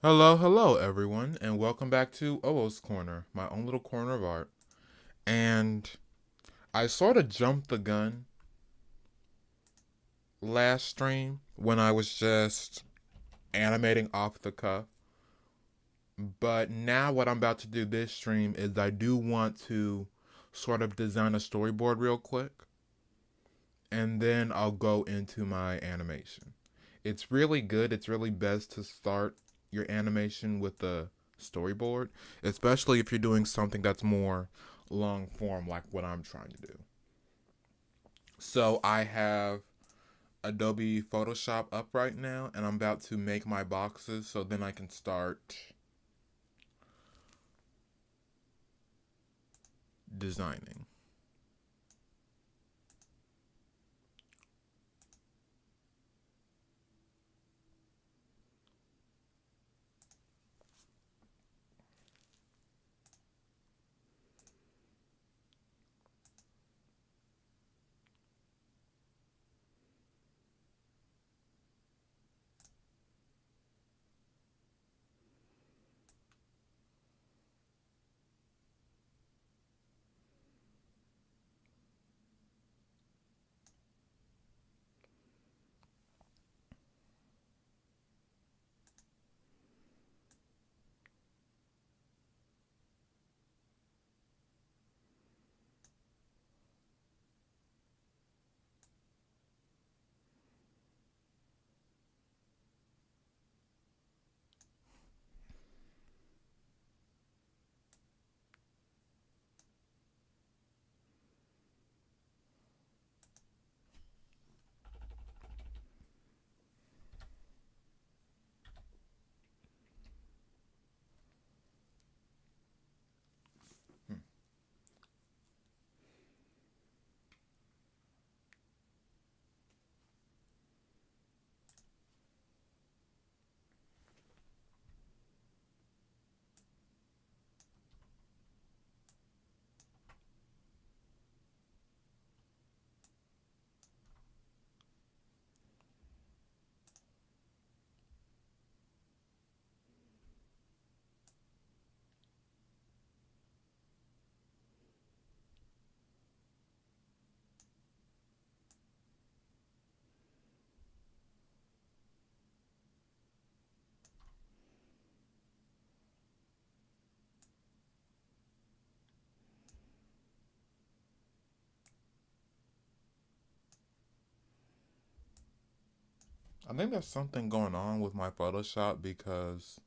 Hello, hello, everyone, and welcome back to Owoh's Corner, my own little corner of art. And I sort of jumped the gun last stream when I was just animating off the cuff. But now, what I'm about to do this stream is I do want to sort of design a storyboard real quick, and then I'll go into my animation. It's really good, it's really best to start your animation with the storyboard, especially if you're doing something that's more long form like what I'm trying to do. So I have Adobe Photoshop up right now and I'm about to make my boxes so then I can start designing. Hmm. I think there's something going on with my Photoshop because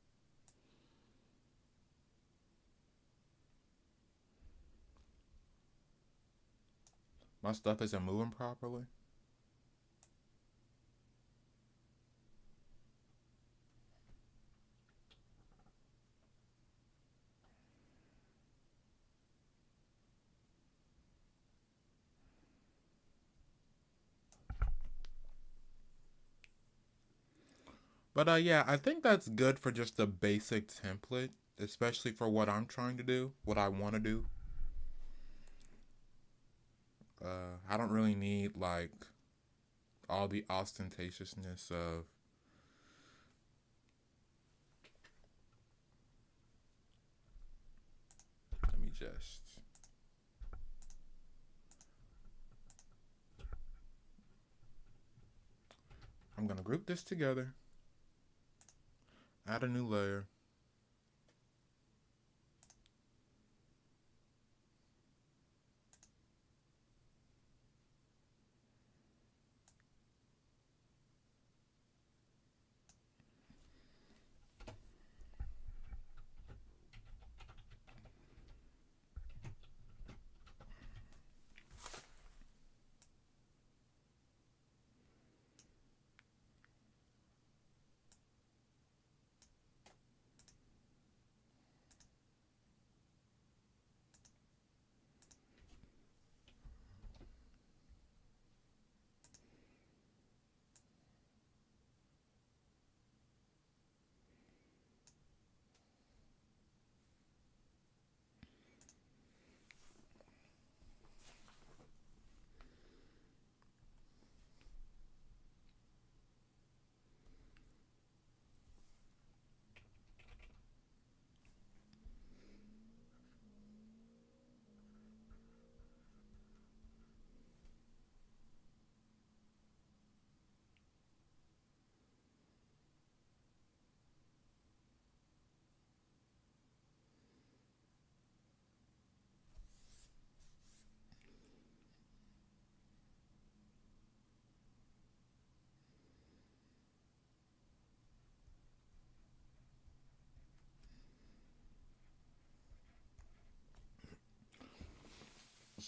my stuff isn't moving properly. But yeah, I think that's good for just a basic template, especially for what I'm trying to do, what I want to do. I don't really need like all the ostentatiousness of. Let me just. I'm gonna group this together, add a new layer.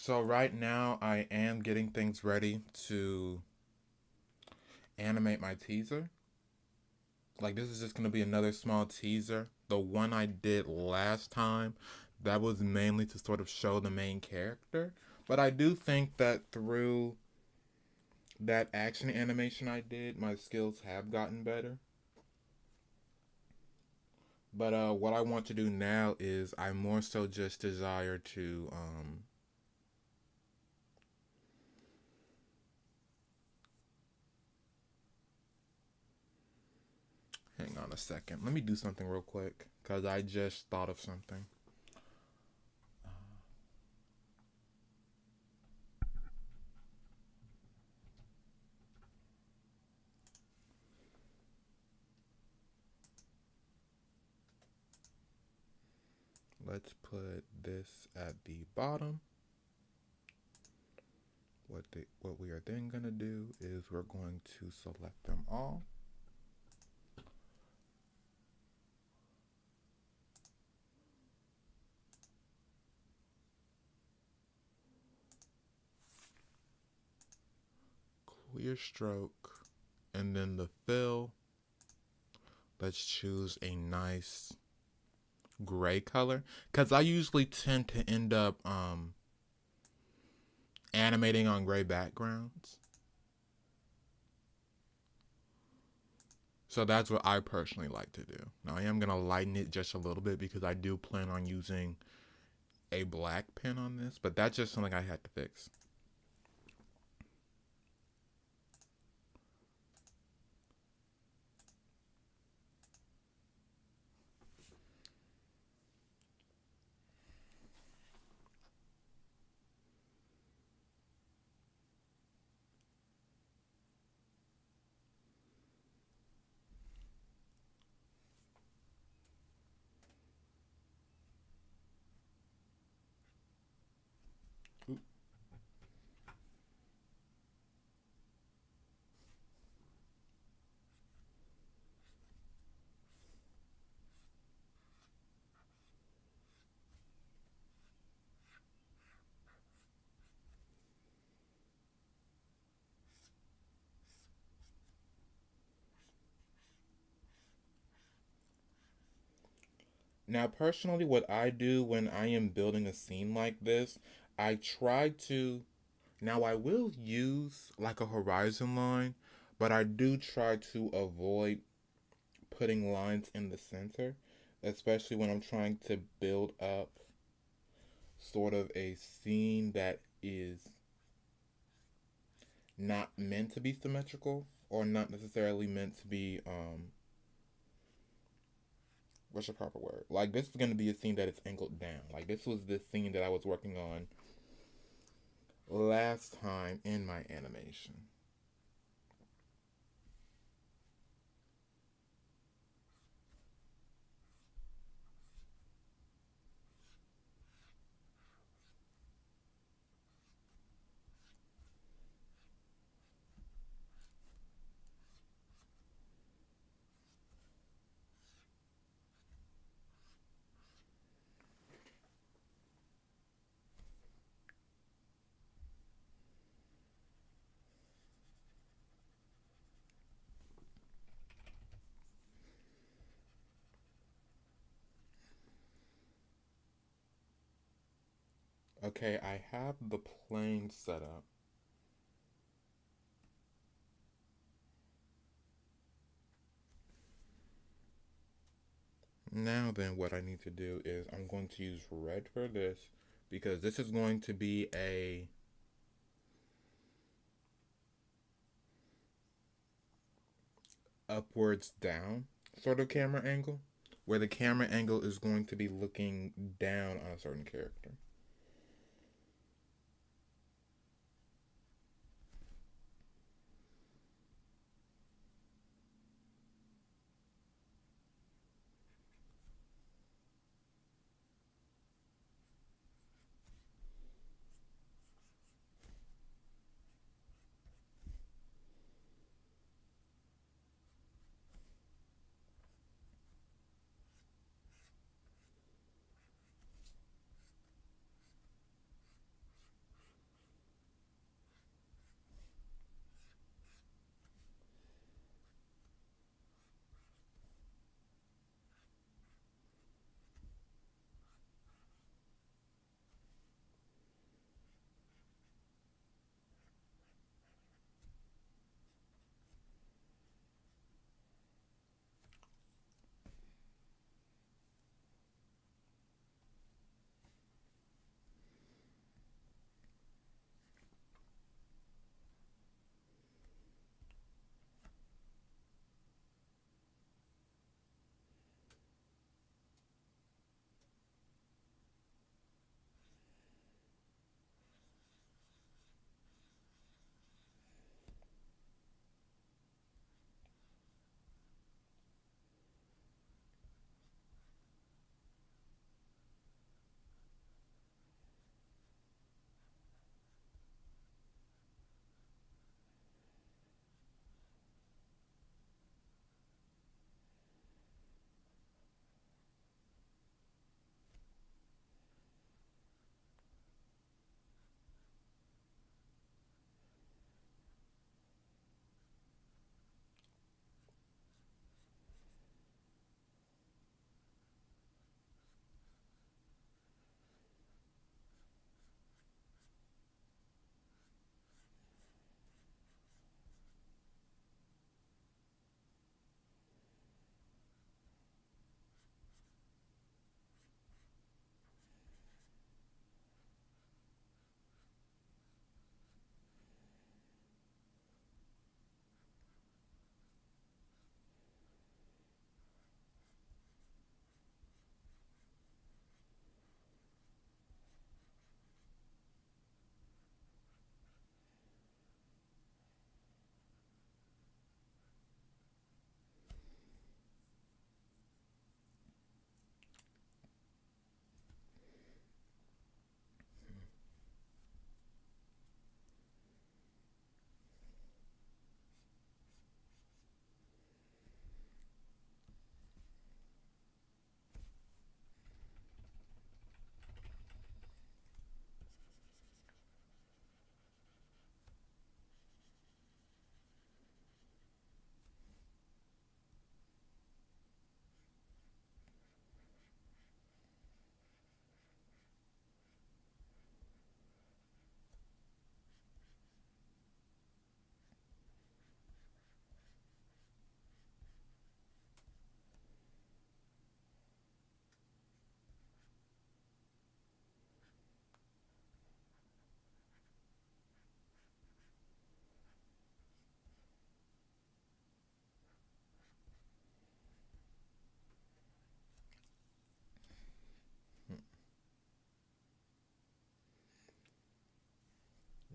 So right now I am getting things ready to animate my teaser. Like this is just gonna be another small teaser. The one I did last time, that was mainly to sort of show the main character. But I do think that through that action animation I did, my skills have gotten better. But what I want to do now is I more so just desire to hang on a second. Let me do something real quick because I just thought of something. Let's put this at the bottom. What we are then gonna do is we're going to select them all. Clear stroke, and then the fill. Let's choose a nice gray color because I usually tend to end up animating on gray backgrounds. So that's what I personally like to do. Now I am going to lighten it just a little bit because I do plan on using a black pen on this, but that's just something I had to fix. Now, personally, what I do when I am building a scene like this, I try to. Now, I will use like a horizon line, but I do try to avoid putting lines in the center, especially when I'm trying to build up sort of a scene that is not meant to be symmetrical or not necessarily meant to be what's the proper word? Like this is gonna be a scene that is angled down. Like this was the scene that I was working on last time in my animation. Okay, I have the plane set up. Now then what I need to do is I'm going to use red for this because this is going to be a upwards down sort of camera angle where the camera angle is going to be looking down on a certain character.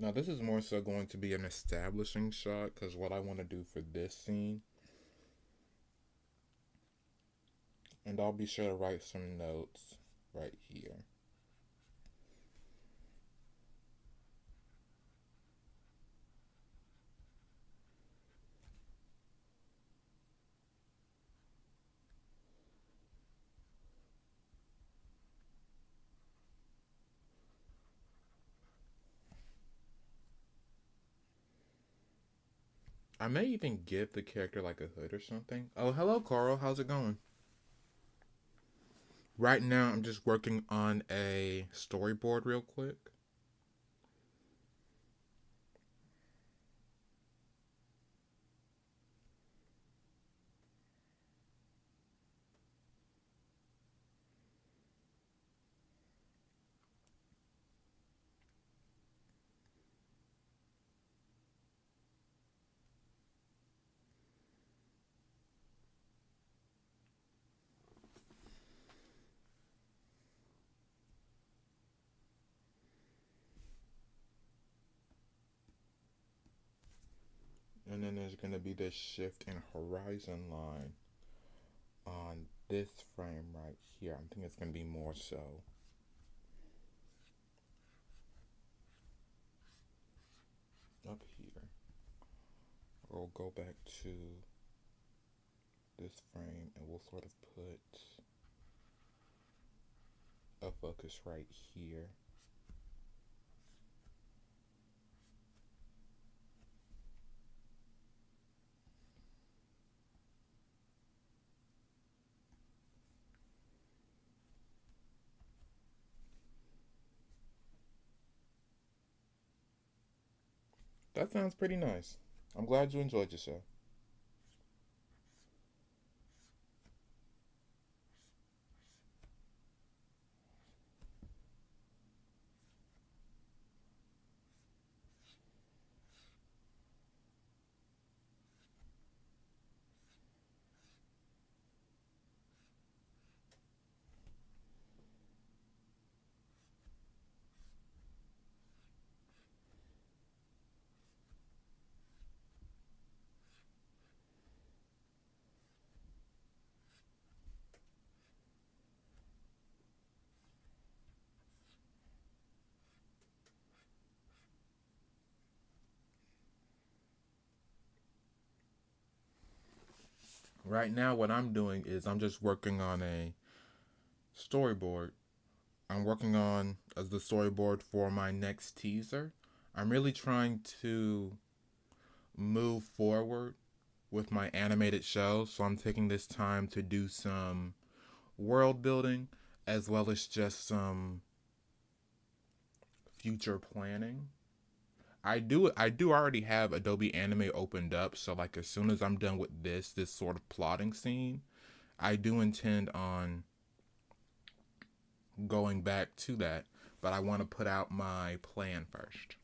Now this is more so going to be an establishing shot because what I want to do for this scene, and I'll be sure to write some notes right here. I may even give the character like a hood or something. Oh, hello, Carl. How's it going? Right now, I'm just working on a storyboard real quick. And then there's going to be this shift in horizon line on this frame right here. I think it's going to be more so. Up here. We'll go back to this frame and we'll sort of put a focus right here. That sounds pretty nice. I'm glad you enjoyed yourself. Right now, what I'm doing is I'm just working on a storyboard. I'm working on as the storyboard for my next teaser. I'm really trying to move forward with my animated show, so I'm taking this time to do some world building as well as just some future planning. I do already have Adobe Animate opened up, so like as soon as I'm done with this sort of plotting scene, I do intend on going back to that, but I want to put out my plan first.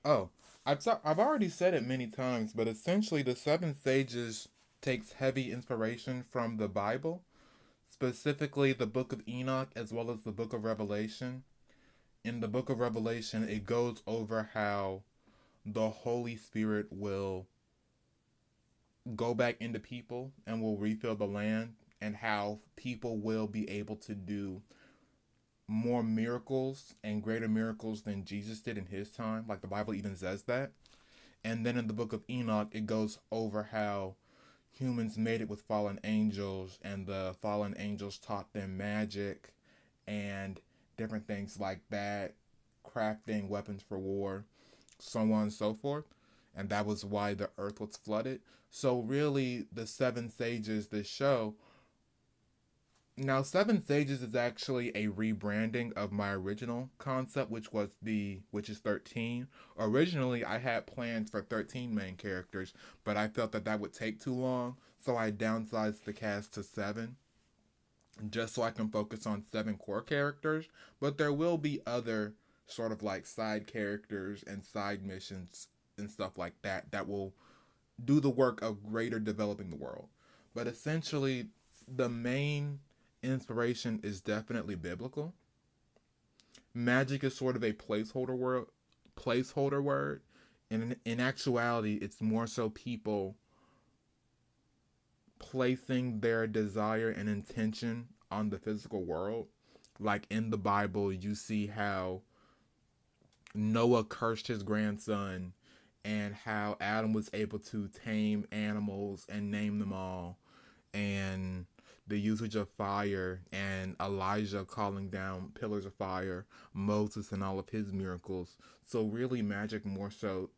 Oh, I've already said it many times, but essentially the seven sages takes heavy inspiration from the Bible, specifically the book of Enoch as well as the book of Revelation. In the book of Revelation, it goes over how the Holy Spirit will go back into people and will refill the land, and how people will be able to do more miracles and greater miracles than Jesus did in his time. Like the Bible even says that. And then in the book of Enoch, it goes over how humans made it with fallen angels, and the fallen angels taught them magic and different things like that, crafting weapons for war, so on and so forth. And that was why the earth was flooded. So, really, the Seven Sages, this show, now, Seven Sages is actually a rebranding of my original concept, which is 13. Originally, I had plans for 13 main characters, but I felt that that would take too long, so I downsized the cast to 7, just so I can focus on 7 core characters. But there will be other sort of like side characters and side missions and stuff like that that will do the work of greater developing the world. But essentially, the main inspiration is definitely biblical. Magic is sort of a placeholder word. And in actuality, it's more so people placing their desire and intention on the physical world. Like in the Bible, you see how Noah cursed his grandson, and how Adam was able to tame animals and name them all, and the usage of fire, and Elijah calling down pillars of fire, Moses and all of his miracles. So really magic more so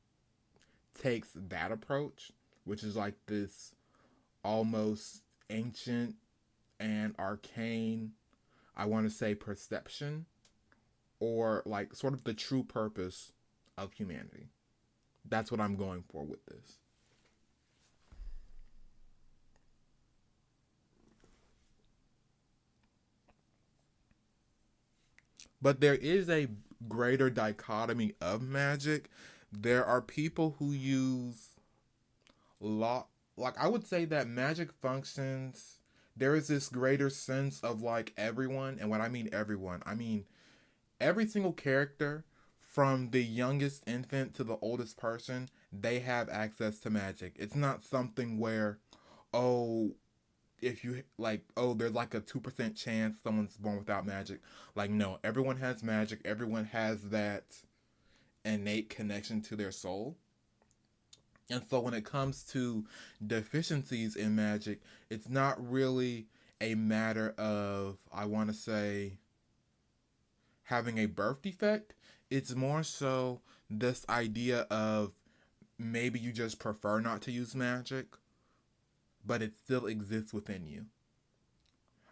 takes that approach, which is like this almost ancient and arcane, I want to say, perception, or like sort of the true purpose of humanity. That's what I'm going for with this. But there is a greater dichotomy of magic. There are people who use law, like I would say that magic functions. There is this greater sense of like everyone, and when I mean everyone, I mean every single character, from the youngest infant to the oldest person, they have access to magic. It's not something where, oh, if you like, oh, there's like a 2% chance someone's born without magic. Like, no, everyone has magic. Everyone has that innate connection to their soul. And so when it comes to deficiencies in magic, it's not really a matter of, I want to say, having a birth defect. It's more so this idea of maybe you just prefer not to use magic, but it still exists within you.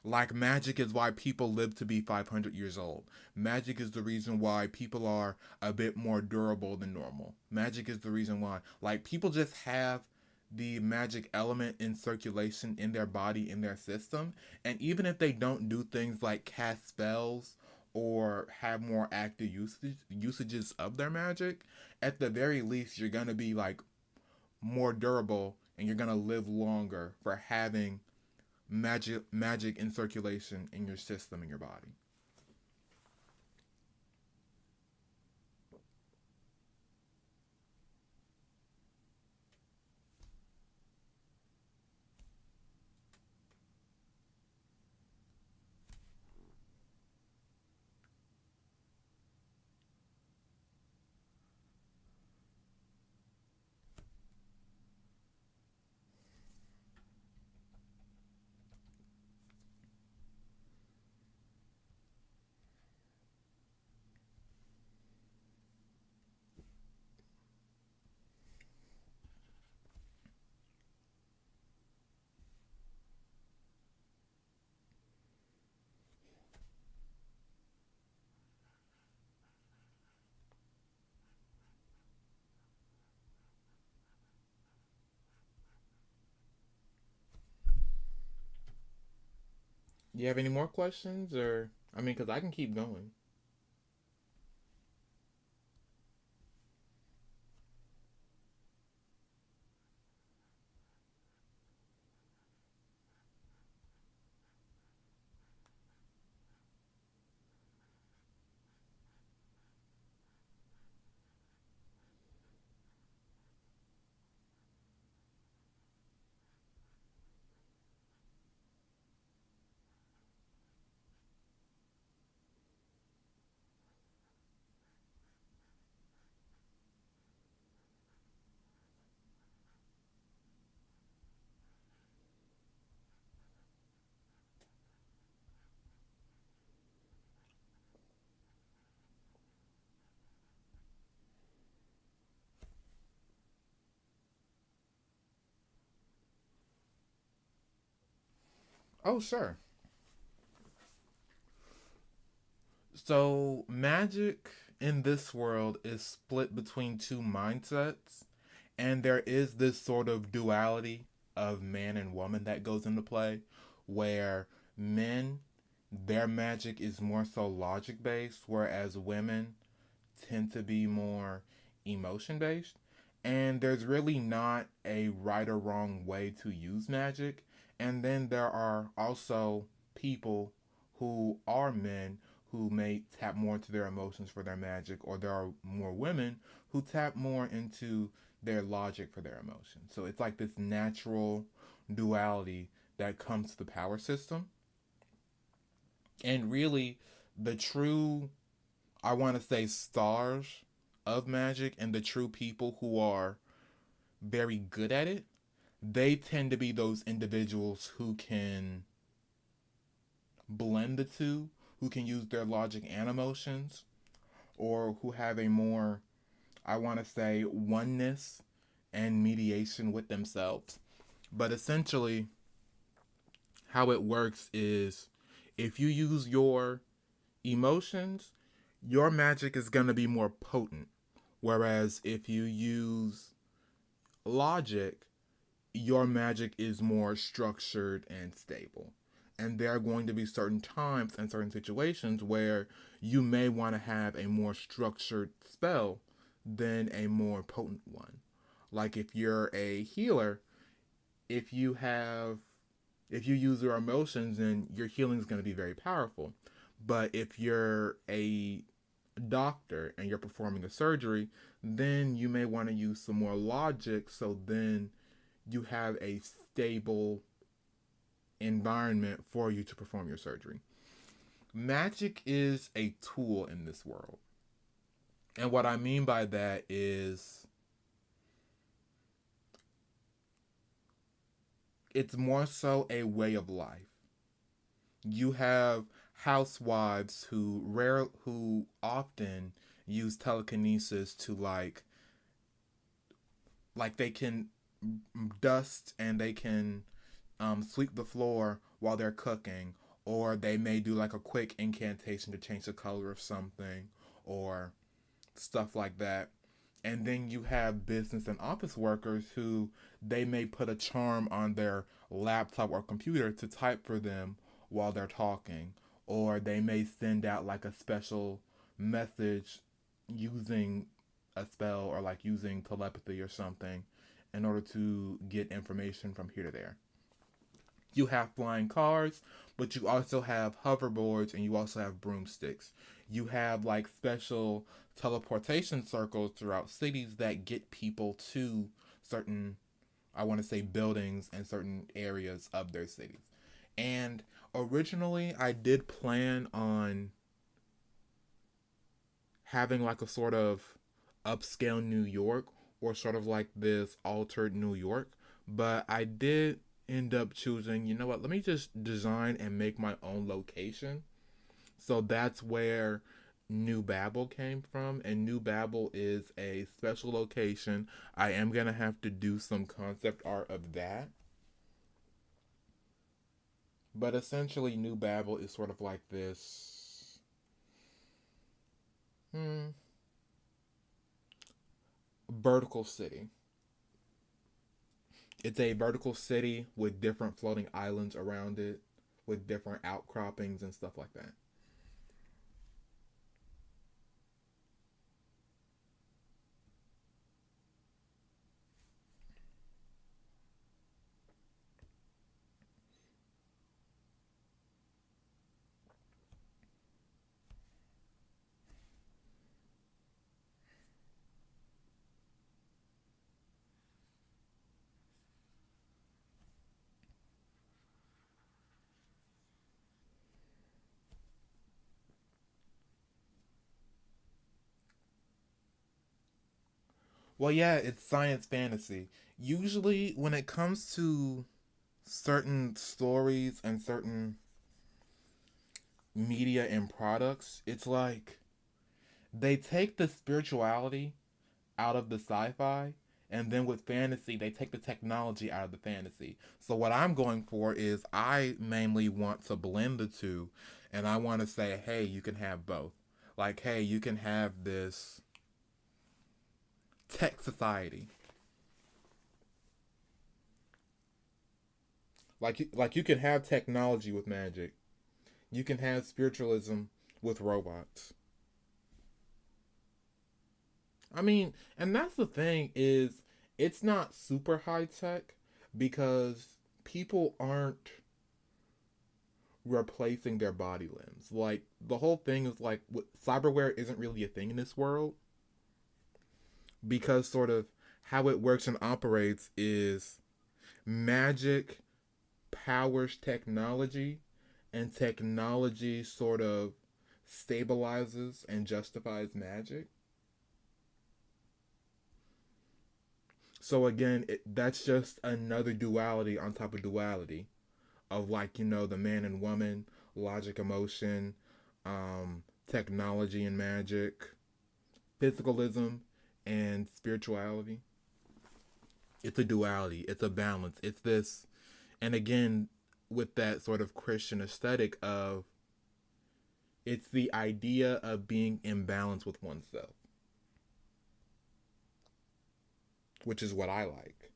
Like magic is why people live to be 500 years old. Magic is the reason why people are a bit more durable than normal. Magic is the reason why, like, people just have the magic element in circulation in their body, in their system. And even if they don't do things like cast spells or have more active usages of their magic, at the very least, you're going to be like more durable, and you're going to live longer for having magic in circulation in your system, in your body. You have any more questions, or I mean, because I can keep going. Oh, sure. So, magic in this world is split between two mindsets, and there is this sort of duality of man and woman that goes into play, where men, their magic is more so logic based, whereas women tend to be more emotion based. And there's really not a right or wrong way to use magic. And then there are also people who are men who may tap more into their emotions for their magic, or there are more women who tap more into their logic for their emotions. So it's like this natural duality that comes to the power system. And really, the true, I want to say, stars of magic and the true people who are very good at it, they tend to be those individuals who can blend the two, who can use their logic and emotions, or who have a more, I want to say, oneness and mediation with themselves. But essentially, how it works is if you use your emotions, your magic is going to be more potent. Whereas if you use logic, your magic is more structured and stable. And there are going to be certain times and certain situations where you may want to have a more structured spell than a more potent one. Like if you're a healer, if you have if you use your emotions, then your healing is going to be very powerful. But if you're a doctor and you're performing a surgery, then you may want to use some more logic, so then you have a stable environment for you to perform your surgery. Magic is a tool in this world. And what I mean by that is it's more so a way of life. You have housewives who often use telekinesis to like they can dust and they can sweep the floor while they're cooking, or they may do like a quick incantation to change the color of something, or stuff like that. And then you have business and office workers who they may put a charm on their laptop or computer to type for them while they're talking, or they may send out like a special message using a spell or like using telepathy or something in order to get information from here to there. You have flying cars, but you also have hoverboards and you also have broomsticks. You have like special teleportation circles throughout cities that get people to certain, I want to say, buildings and certain areas of their cities. And originally, I did plan on having like a sort of upscale New York or sort of like this altered New York, but I did end up choosing, you know what, let me just design and make my own location. So that's where New Babel came from, and New Babel is a special location. I am gonna have to do some concept art of that, but essentially, New Babel is sort of like this hmm, vertical city. It's a vertical city with different floating islands around it, with different outcroppings and stuff like that. Well, yeah, it's science fantasy. Usually, when it comes to certain stories and certain media and products, it's like they take the spirituality out of the sci fi And then with fantasy, they take the technology out of the fantasy. So what I'm going for is I mainly want to blend the two, and I want to say, hey, you can have both. Like, hey, you can have this tech society. Like you can have technology with magic. You can have spiritualism with robots. I mean, and that's the thing is it's not super high tech because people aren't replacing their body limbs. Like the whole thing is like cyberware isn't really a thing in this world because sort of how it works and operates is magic powers technology and technology sort of stabilizes and justifies magic. So again, that's just another duality on top of duality of like the man and woman, logic, emotion, technology and magic, physicalism and spirituality. It's a duality. It's a balance. It's this, and again, with that sort of Christian aesthetic of it's the idea of being in balance with oneself, which is what I like.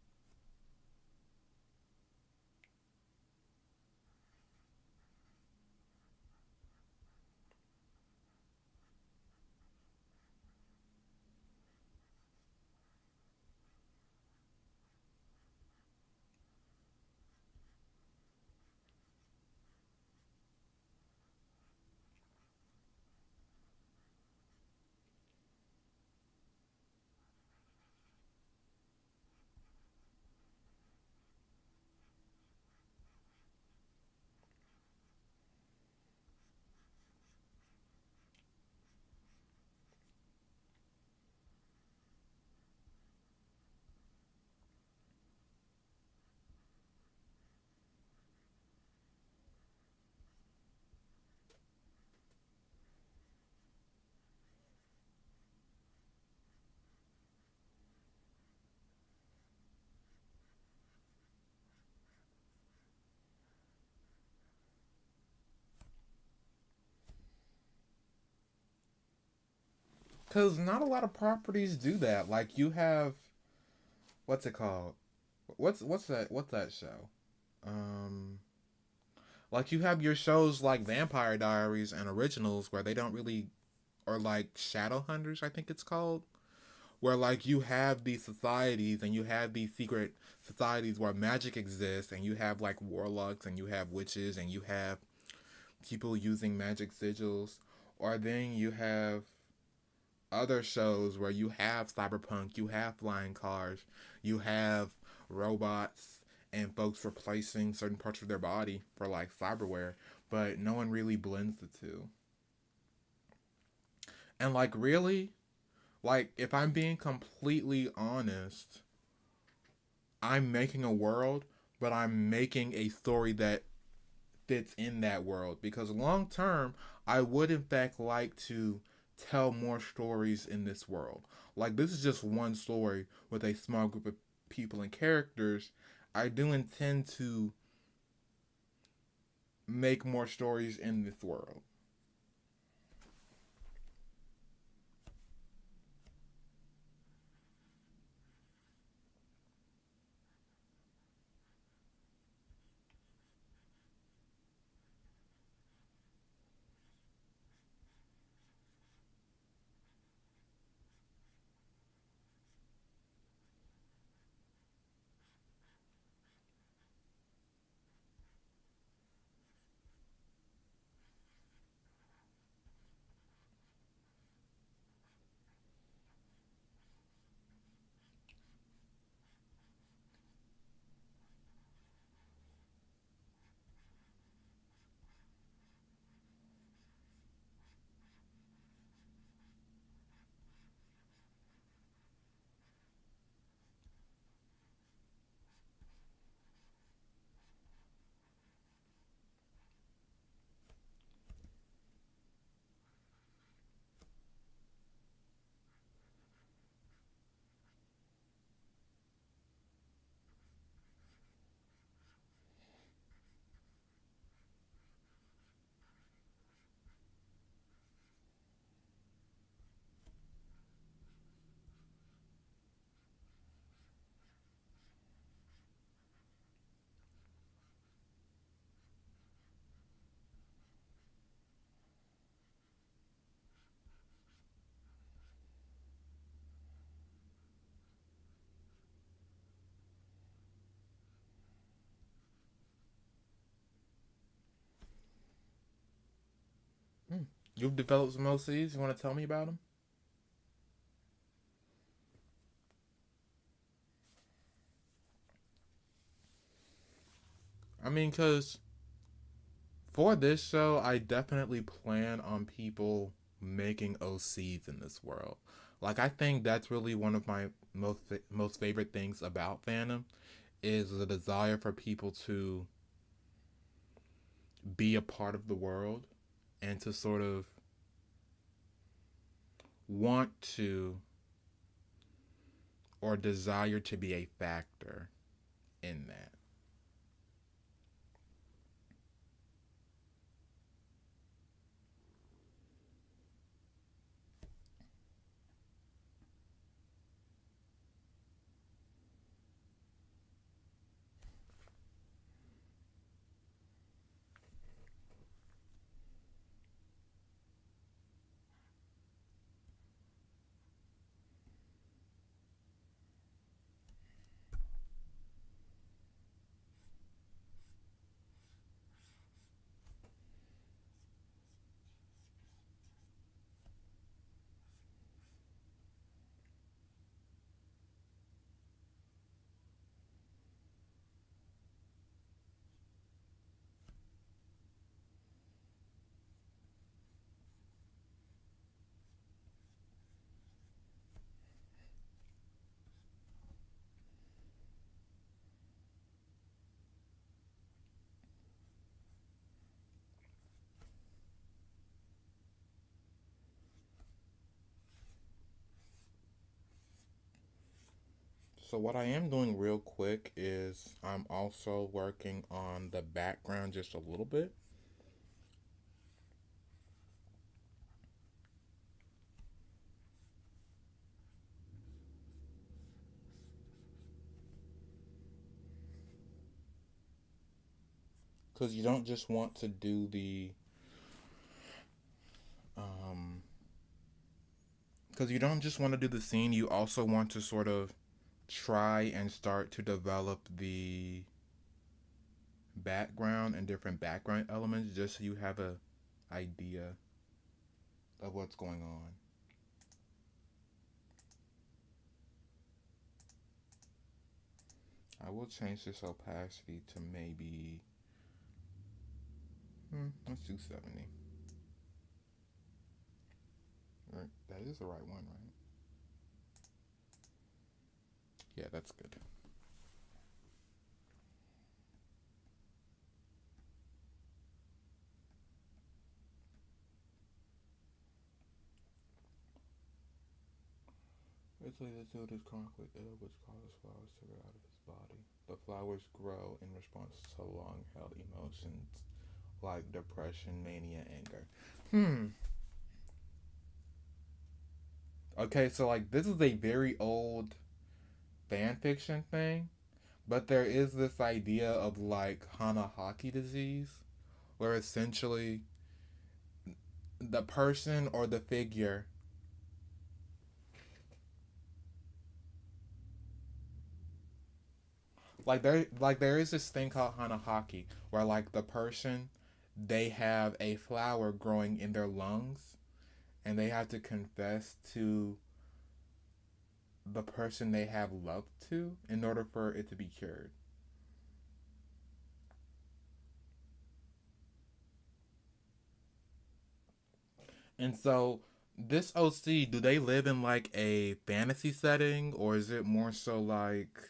Because not a lot of properties do that. Like you have, what's it called? What's that show? Um, like you have your shows like Vampire Diaries and Originals where they don't really, or like Shadow Hunters, I think it's called, where like you have these societies and you have these secret societies where magic exists and you have like warlocks and you have witches and you have people using magic sigils, or then you have other shows where you have cyberpunk, you have flying cars, you have robots and folks replacing certain parts of their body for like cyberware, but no one really blends the two. And like really, like if I'm being completely honest, I'm making a world, but I'm making a story that fits in that world because long term, I would in fact like to tell more stories in this world. Like this is just one story with a small group of people and characters. I do intend to make more stories in this world. You've developed some OCs. You want to tell me about them? I mean, cause for this show, I definitely plan on people making OCs in this world. Like, I think that's really one of my most favorite things about fandom is the desire for people to be a part of the world and to sort of want to or desire to be a factor in that. So what I am doing real quick is I'm also working on the background just a little bit. Because you don't just want to do um because you don't just want to do the scene, you also want to sort of try and start to develop the background and different background elements just so you have a idea of what's going on. I will change this opacity to maybe let's do 70. Right, that is the right one, right? Yeah, that's good. Italy, the dude is chronically ill, which causes flowers to grow out of his body. The flowers grow in response to long held emotions like depression, mania, anger. Hmm. Okay, so like this is a very old fan fiction thing, but there is this idea of like Hanahaki disease, where essentially the person or the figure, there is this thing called Hanahaki, where like the person, they have a flower growing in their lungs, and they have to confess to the person they have love to in order for it to be cured. And so this OC, do they live in like a fantasy setting or is it more so like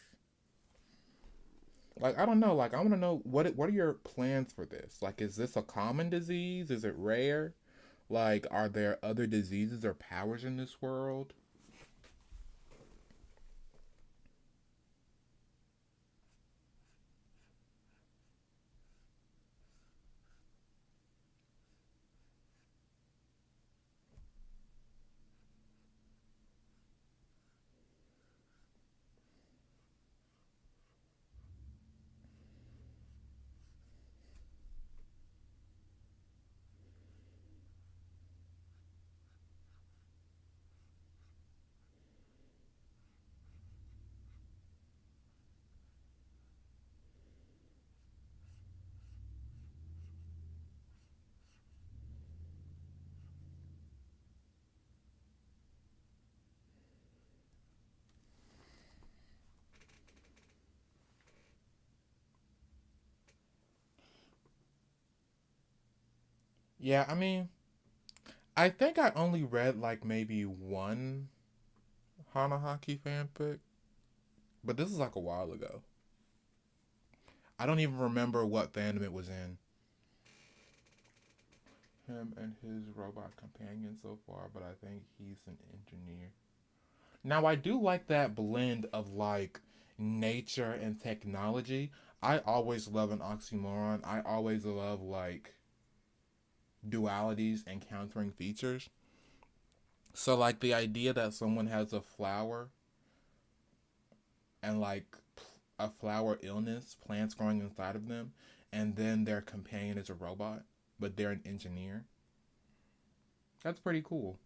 I don't know, like I want to know what are your plans for this? Like is this a common disease? Is it rare? Like are there other diseases or powers in this world? Yeah, I mean, I think I only read like maybe one Hanahaki fanfic, but this is like a while ago. I don't even remember what fandom it was in. Him and his robot companion so far, but I think he's an engineer. Now, I do like that blend of like nature and technology. I always love an oxymoron. I always love like dualities and countering features. So, like the idea that someone has a flower and like a flower illness, plants growing inside of them, and then their companion is a robot, but they're an engineer. That's pretty cool.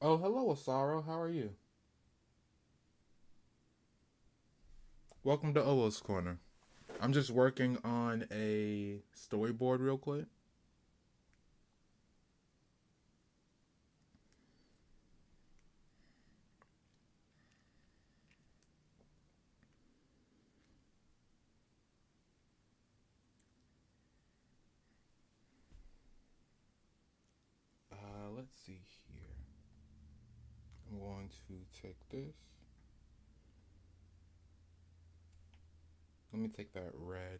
Oh, hello, Asaro. How are you? Welcome to Owo's Corner. I'm just working on a storyboard real quick. Let's see here. I'm going to take this. Let me take that red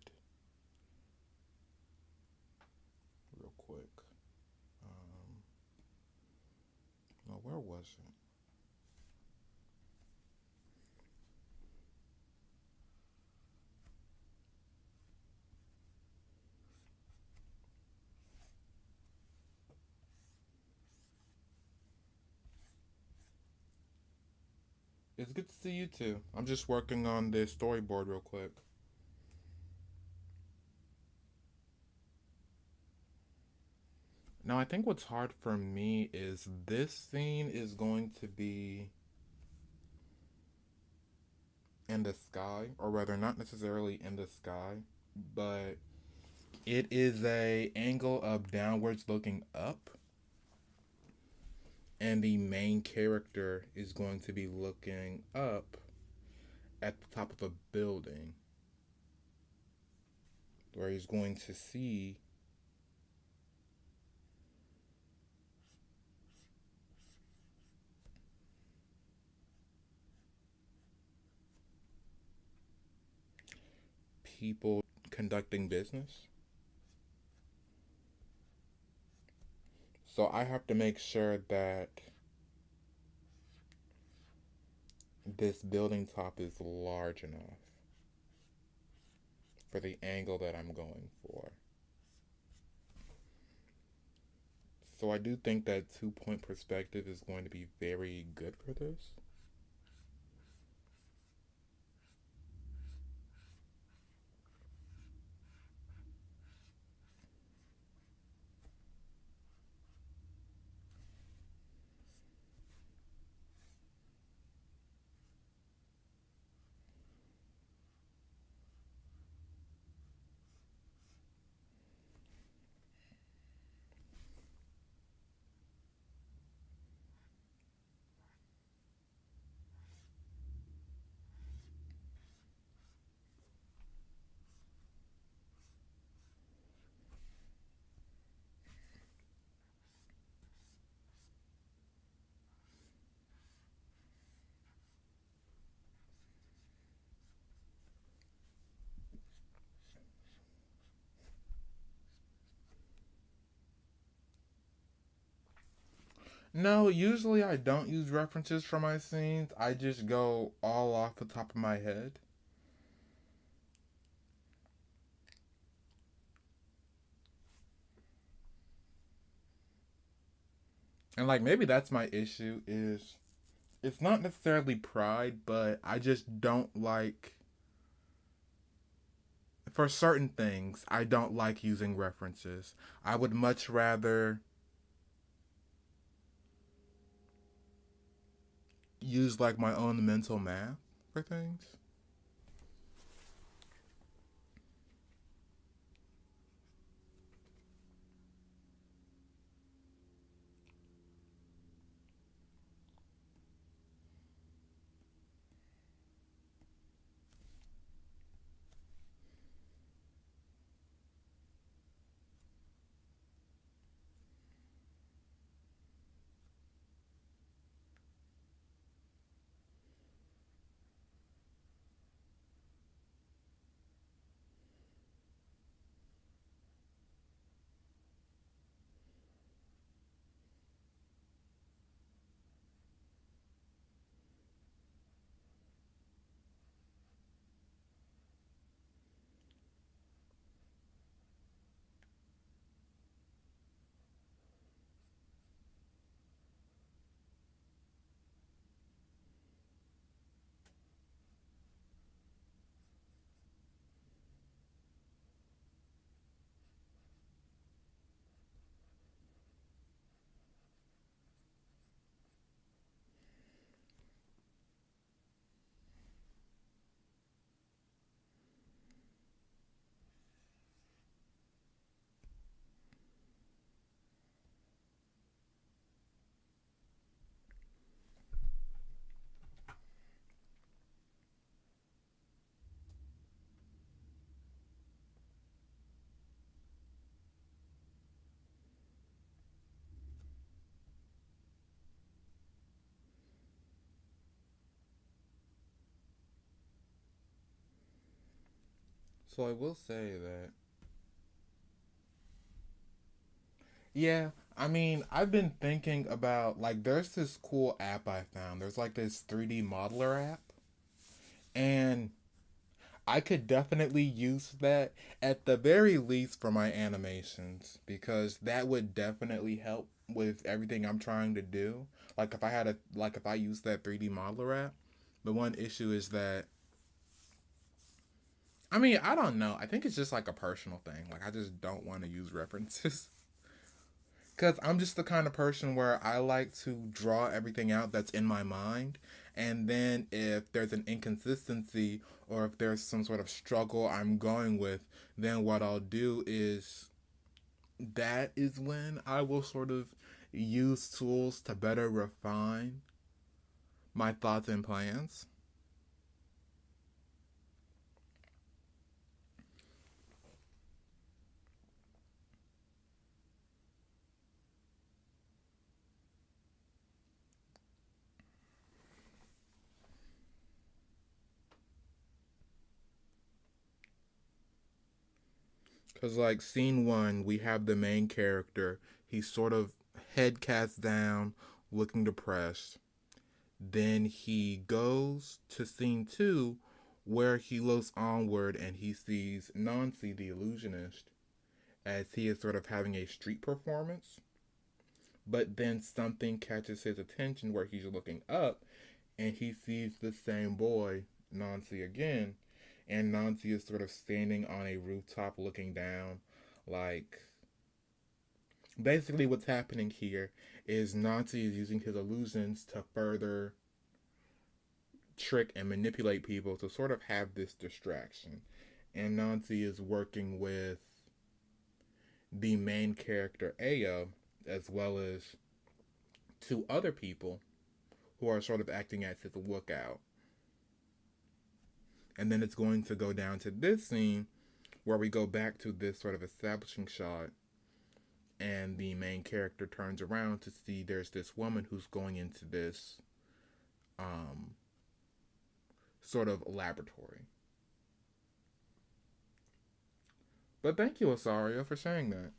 real quick. No, where was it? It's good to see you too. I'm just working on this storyboard real quick. Now, I think what's hard for me is this scene is going to be in the sky, or rather, not necessarily in the sky, but it is a angle of downwards looking up, and the main character is going to be looking up at the top of a building where he's going to see people conducting business. So I have to make sure that this building top is large enough for the angle that I'm going for. So I do think that 2 point perspective is going to be very good for this. No, usually I don't use references for my scenes. I just go all off the top of my head. And like maybe that's my issue is it's not necessarily pride, but I just don't like for certain things, I don't like using references. I would much rather use like my own mental math for things. So I will say that yeah, I mean, I've been thinking about like there's this cool app I found. There's like this 3D modeler app and I could definitely use that at the very least for my animations because that would definitely help with everything I'm trying to do. Like if I use that 3D modeler app, the one issue is that I mean, I don't know. I think it's just like a personal thing. Like I just don't want to use references cuz I'm just the kind of person where I like to draw everything out that's in my mind and then if there's an inconsistency or if there's some sort of struggle I'm going with, then what I'll do is that is when I will sort of use tools to better refine my thoughts and plans. Because, like, scene one, we have the main character. He's sort of head cast down, looking depressed. Then he goes to scene two, where he looks onward and he sees Nancy, the illusionist, as he is sort of having a street performance. But then something catches his attention where he's looking up and he sees the same boy, Nancy, again. And Nancy is sort of standing on a rooftop looking down. Like, basically, what's happening here is Nancy is using his illusions to further trick and manipulate people to sort of have this distraction. And Nancy is working with the main character, Owoh, as well as two other people who are sort of acting as his lookout. And then it's going to go down to this scene where we go back to this sort of establishing shot and the main character turns around to see there's this woman who's going into this um, sort of laboratory. But thank you, Osario, for sharing that.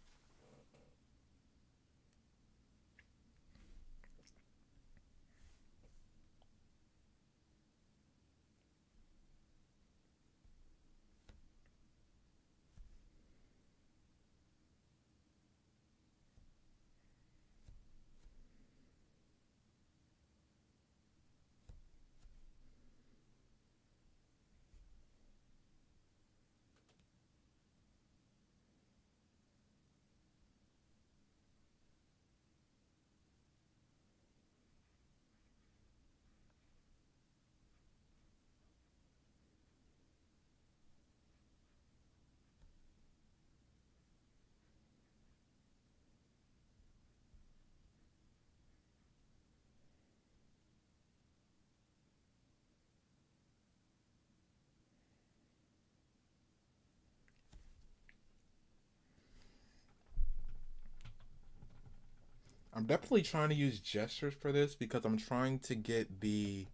I'm definitely trying to use gestures for this because I'm trying to get the.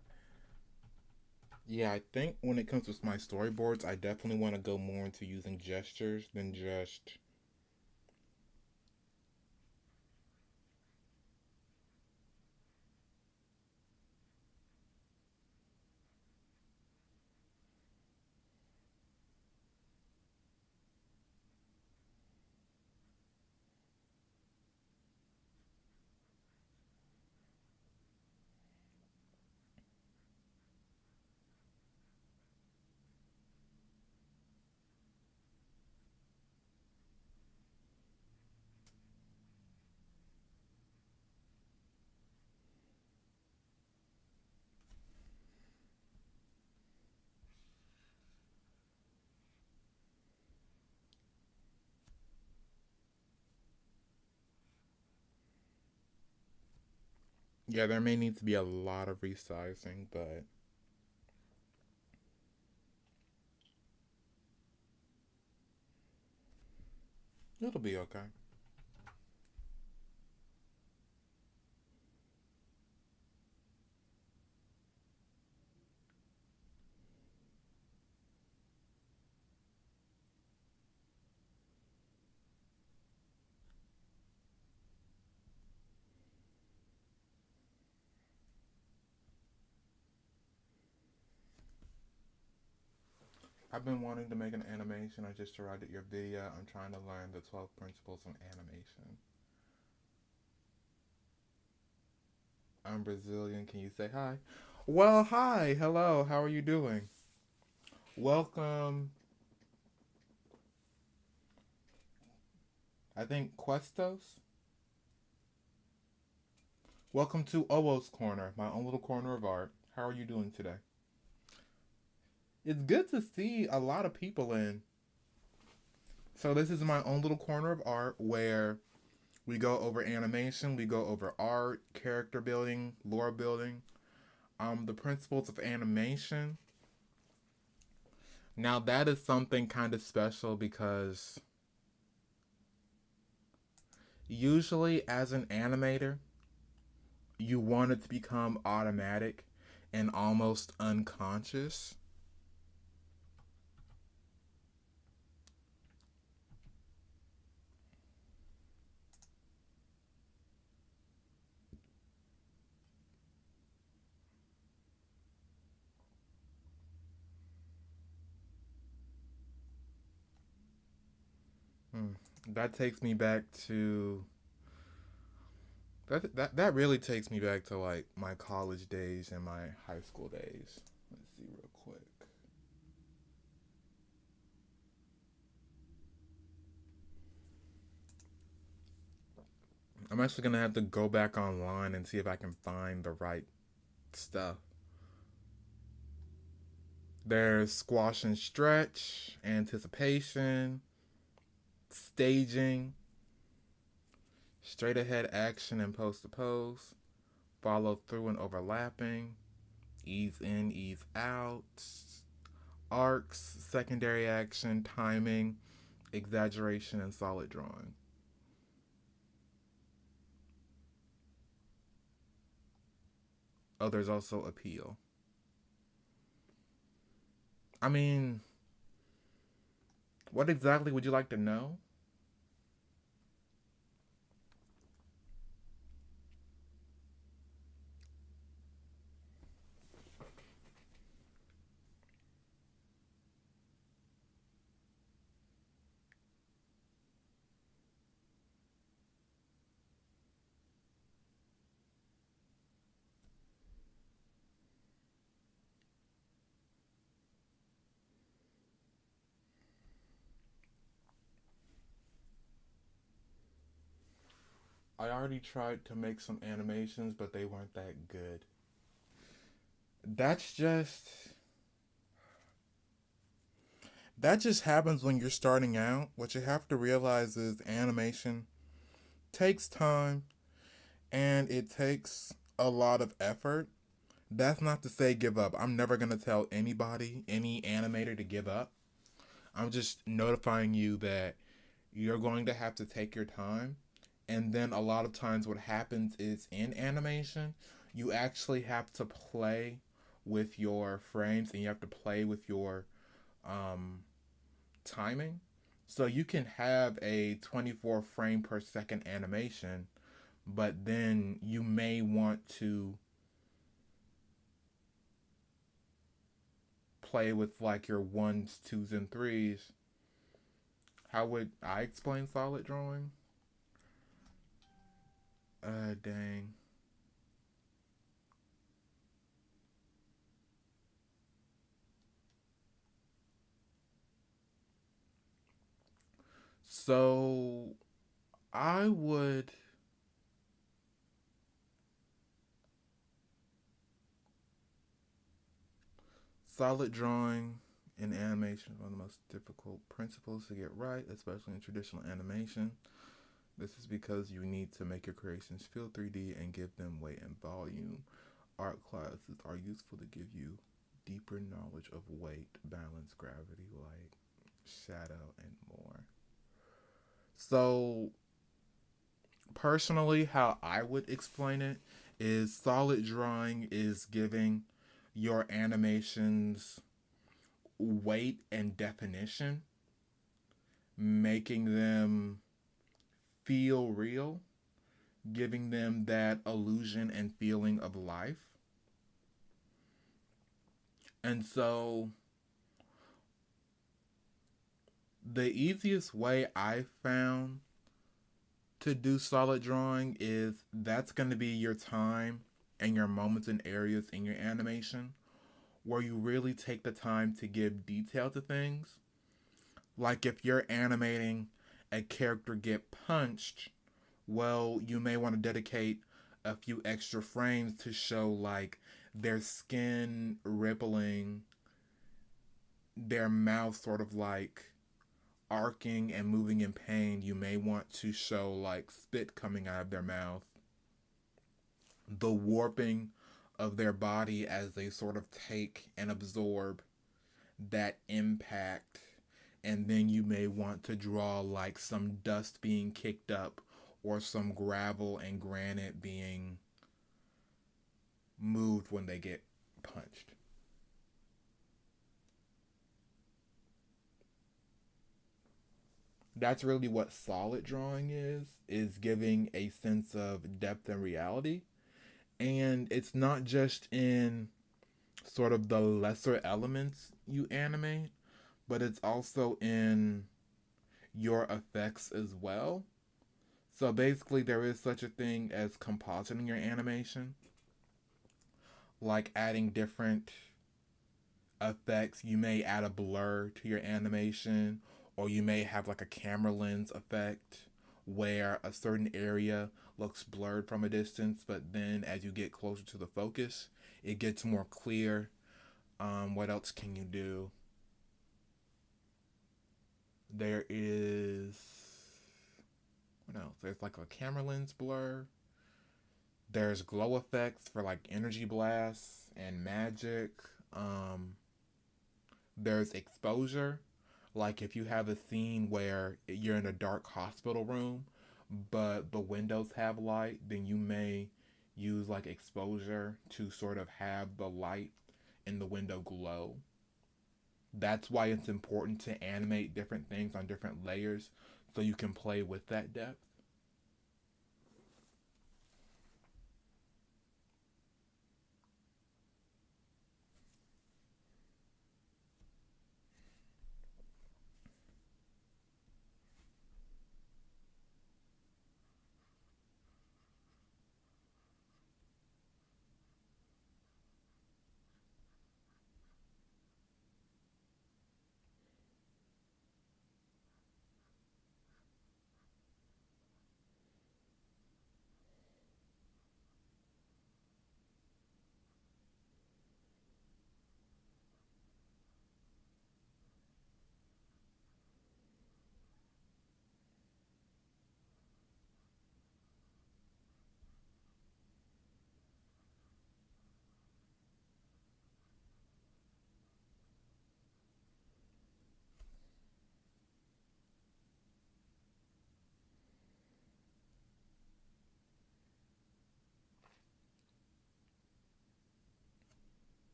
Yeah, I think when it comes to my storyboards, I definitely want to go more into using gestures than just. Yeah, there may need to be a lot of resizing, but it'll be okay. I've been wanting to make an animation. I just arrived at your video. I'm trying to learn the 12 principles of animation. I'm Brazilian. Can you say hi? Well, hi. Hello. How are you doing? Welcome. I think Questos. Welcome to Owoh's Corner, my own little corner of art. How are you doing today? It's good to see a lot of people in. So this is my own little corner of art where we go over animation, we go over art, character building, lore building, the principles of animation. Now that is something kind of special because usually as an animator, you want it to become automatic and almost unconscious. Hmm. That takes me back to that really takes me back to like my college days and my high school days. Let's see real quick. I'm actually gonna have to go back online and see if I can find the right stuff. There's squash and stretch, anticipation, staging, straight ahead action and post to pose, follow through and overlapping, ease in, ease out, arcs, secondary action, timing, exaggeration, and solid drawing. Oh, there's also appeal. I mean, what exactly would you like to know? I already tried to make some animations, but they weren't that good. That's just that just happens when you're starting out. What you have to realize is animation takes time and it takes a lot of effort. That's not to say give up. I'm never going to tell anybody, any animator to give up. I'm just notifying you that you're going to have to take your time And then a lot of times, what happens is in animation, you actually have to play with your frames and you have to play with your um, timing. So you can have a 24 frame per second animation, but then you may want to play with like your ones, twos, and threes. How would I explain solid drawing? Dang. So I would solid drawing in animation is one of the most difficult principles to get right, especially in traditional animation. This is because you need to make your creations feel 3D and give them weight and volume. Art classes are useful to give you deeper knowledge of weight, balance, gravity, light, shadow, and more. So, personally, how I would explain it is solid drawing is giving your animations weight and definition, making them feel real, giving them that illusion and feeling of life. And so, the easiest way I found to do solid drawing is that's going to be your time and your moments and areas in your animation where you really take the time to give detail to things. Like if you're animating a character get punched, well, you may want to dedicate a few extra frames to show like their skin rippling, their mouth sort of like arcing and moving in pain. You may want to show like spit coming out of their mouth, the warping of their body as they sort of take and absorb that impact. And then you may want to draw like some dust being kicked up or some gravel and granite being moved when they get punched. That's really what solid drawing is giving a sense of depth and reality. And it's not just in sort of the lesser elements you animate, but it's also in your effects as well. So basically, there is such a thing as compositing your animation, like adding different effects. You may add a blur to your animation, or you may have like a camera lens effect where a certain area looks blurred from a distance, but then as you get closer to the focus, it gets more clear. What else can you do? There is what else? There's like a camera lens blur. There's glow effects for like energy blasts and magic. Um, there's exposure. Like if you have a scene where you're in a dark hospital room, but the windows have light, then you may use like exposure to sort of have the light in the window glow. That's why it's important to animate different things on different layers so you can play with that depth.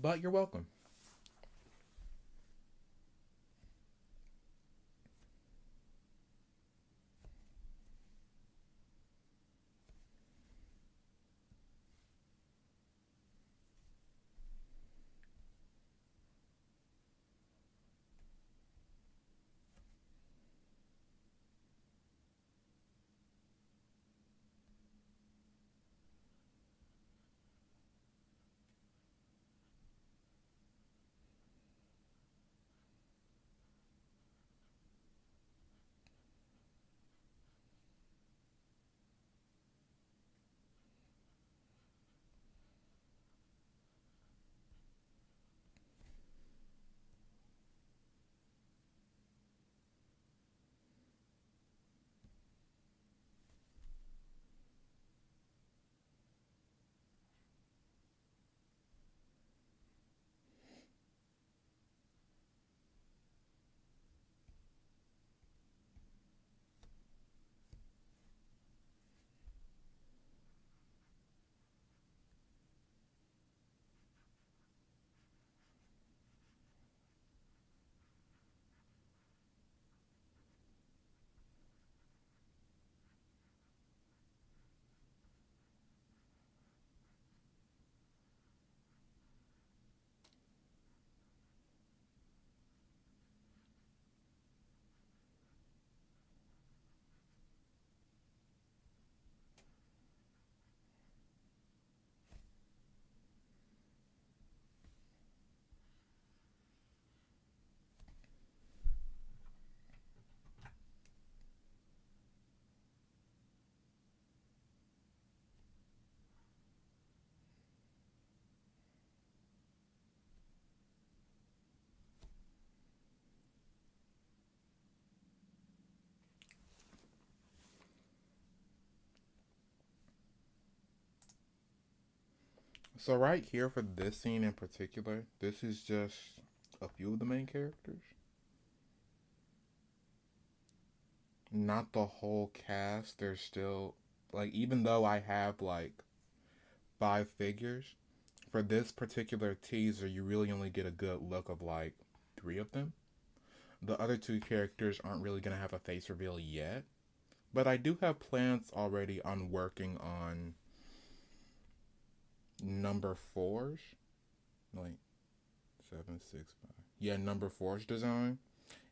But you're welcome. So right here for this scene in particular, this is just a few of the main characters. Not the whole cast. There's still like even though I have like five figures, for this particular teaser you really only get a good look of like three of them. The other two characters aren't really gonna have a face reveal yet. But I do have plans already on working on number fours. Like 765. Yeah, number four's design.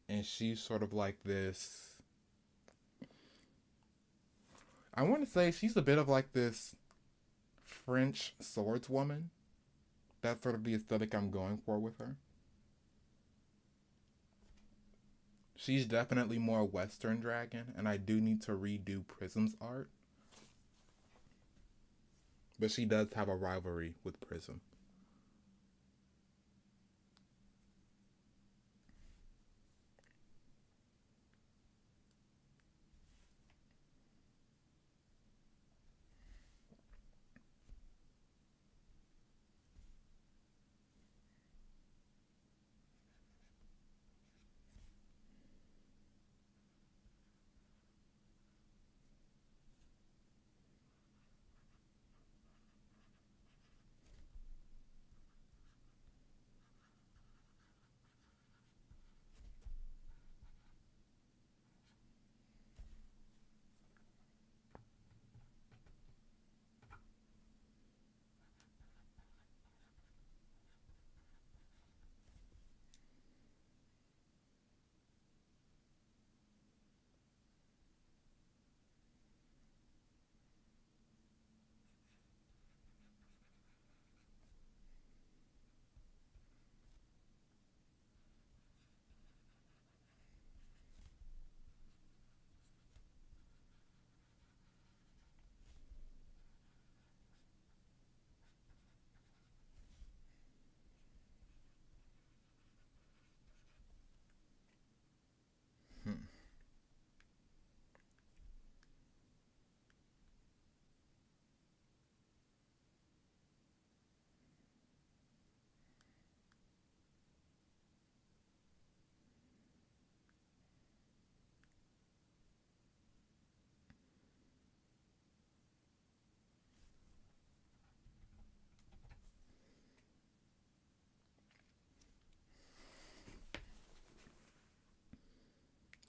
And she's sort of like this, I want to say she's a bit of like this French swordswoman. That's sort of the aesthetic I'm going for with her. She's definitely more Western dragon, and I do need to redo Prism's art. But she does have a rivalry with Prism.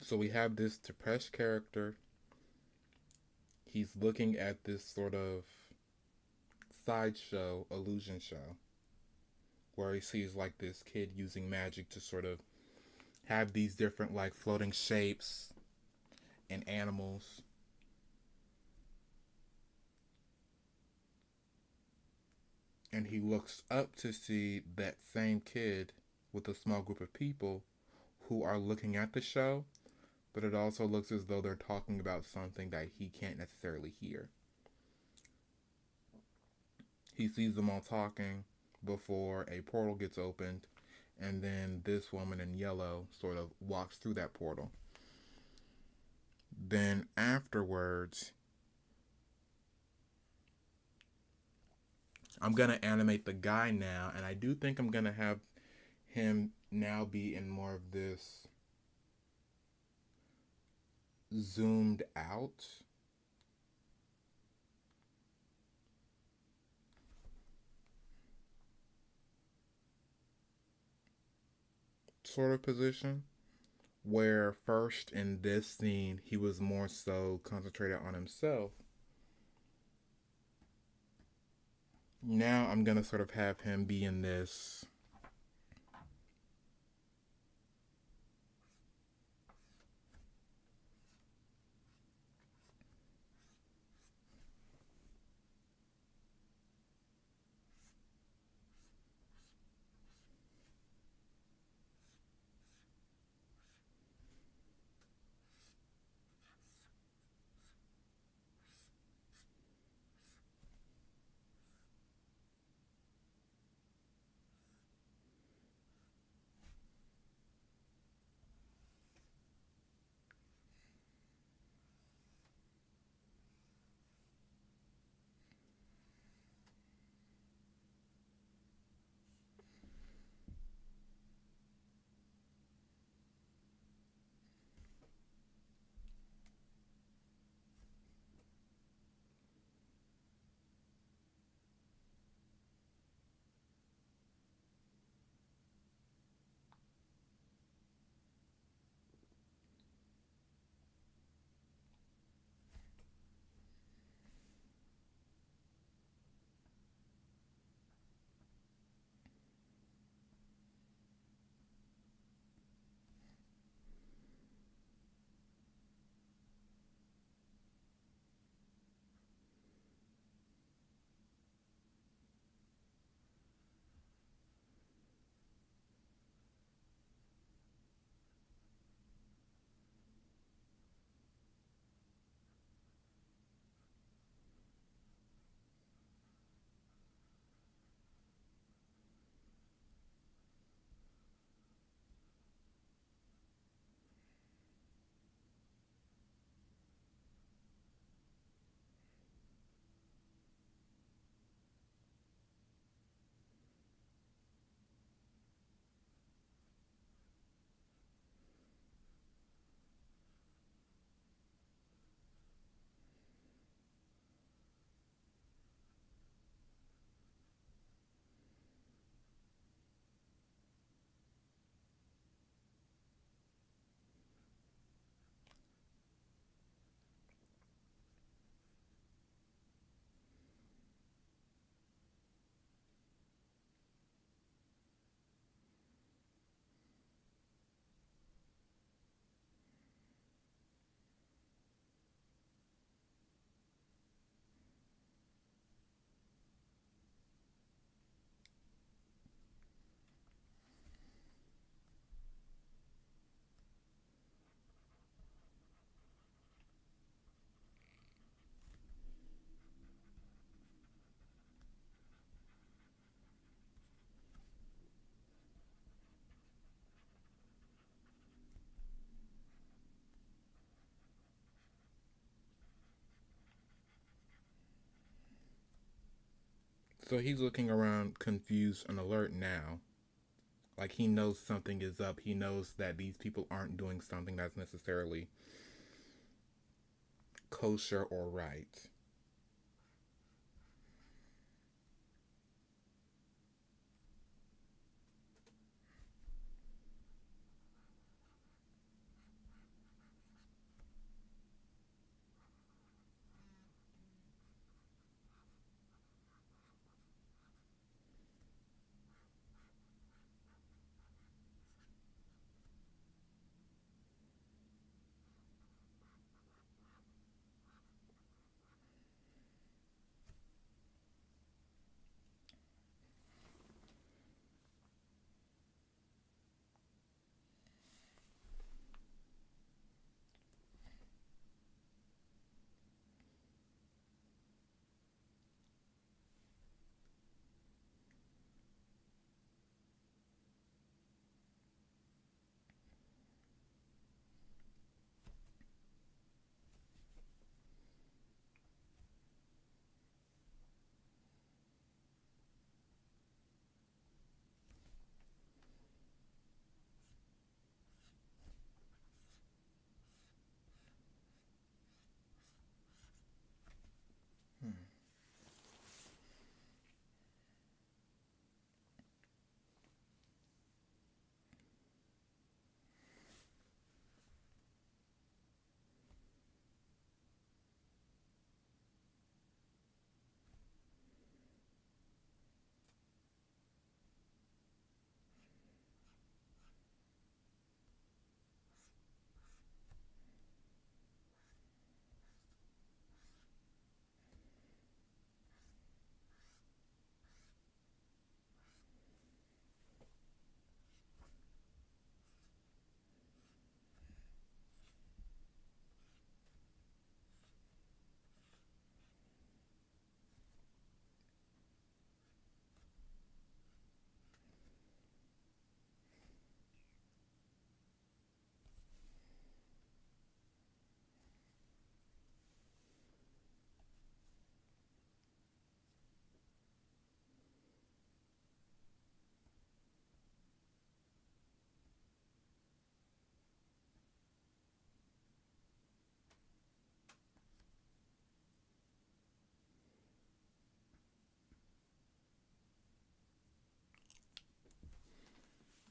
So we have this depressed character. He's looking at this sort of sideshow illusion show where he sees like this kid using magic to sort of have these different like floating shapes and animals. And he looks up to see that same kid with a small group of people who are looking at the show, but it also looks as though they're talking about something that he can't necessarily hear. He sees them all talking before a portal gets opened, and then this woman in yellow sort of walks through that portal. Then afterwards, I'm going to animate the guy now, and I do think I'm going to have him now be in more of this zoomed out sort of position, where first in this scene he was more so concentrated on himself. Now I'm gonna sort of have him be in this so he's looking around confused and alert now. Like he knows something is up. He knows that these people aren't doing something that's necessarily kosher or right.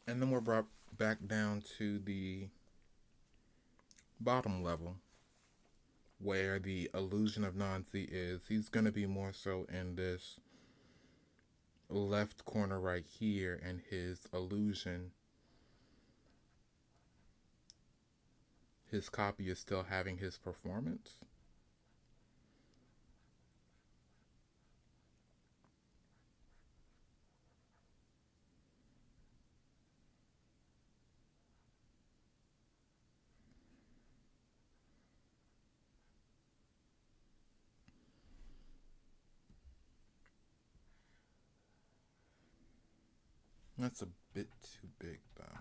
And then we're brought back down to the bottom level where the illusion of Nanzi is. He's going to be more so in this left corner right here, and his illusion, his copy is still having his performance. That's a bit too big though.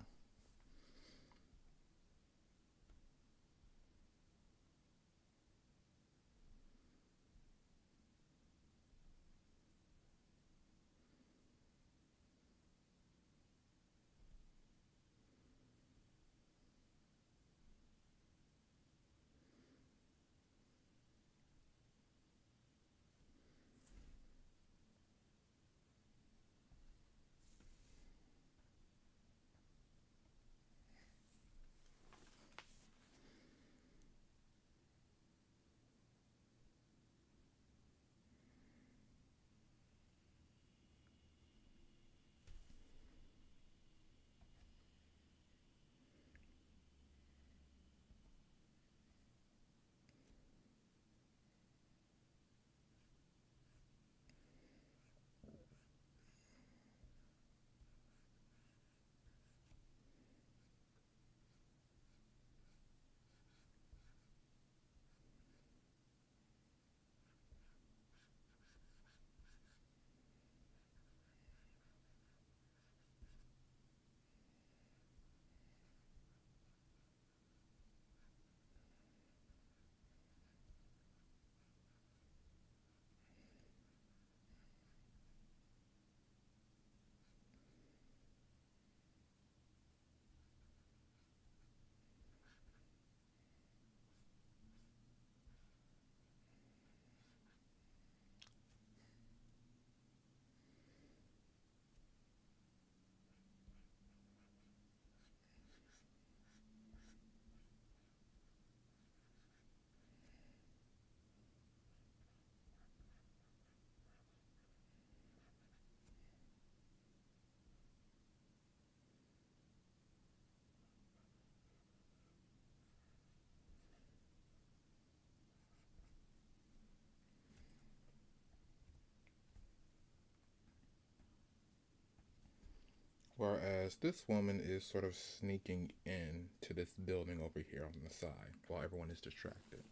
Whereas this woman is sort of sneaking in to this building over here on the side while everyone is distracted.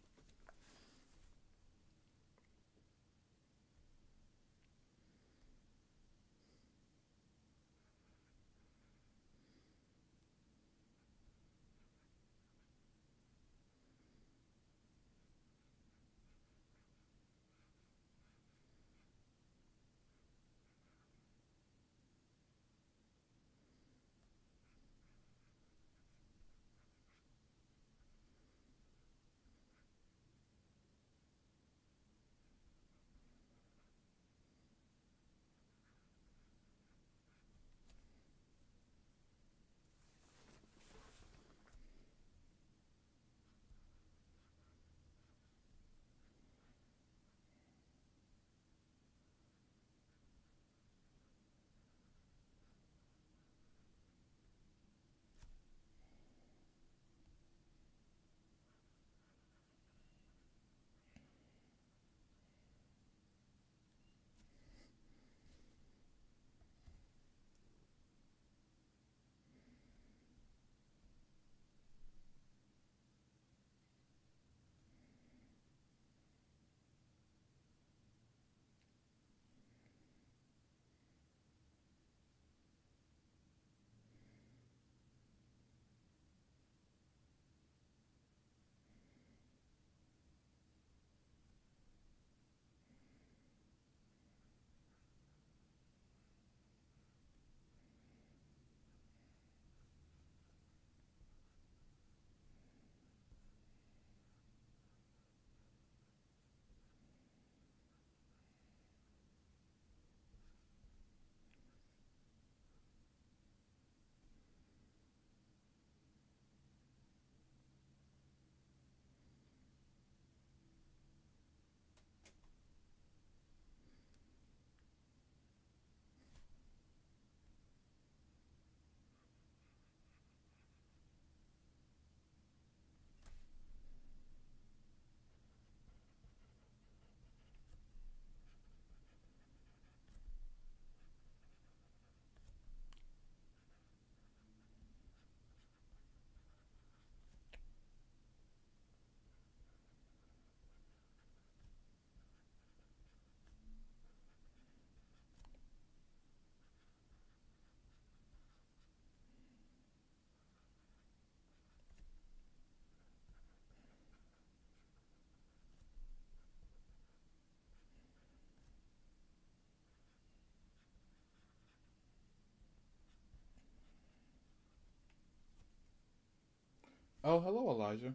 Oh, hello, Elijah.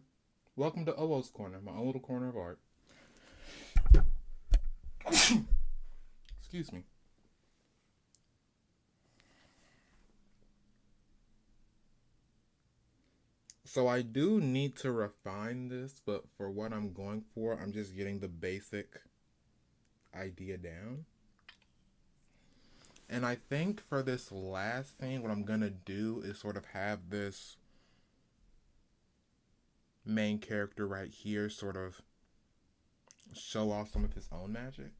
Welcome to Owoh's Corner, my own little corner of art. Excuse me. So I do need to refine this, but for what I'm going for, I'm just getting the basic idea down. And I think for this last thing, what I'm gonna do is sort of have this main character right here sort of show off some of his own magic.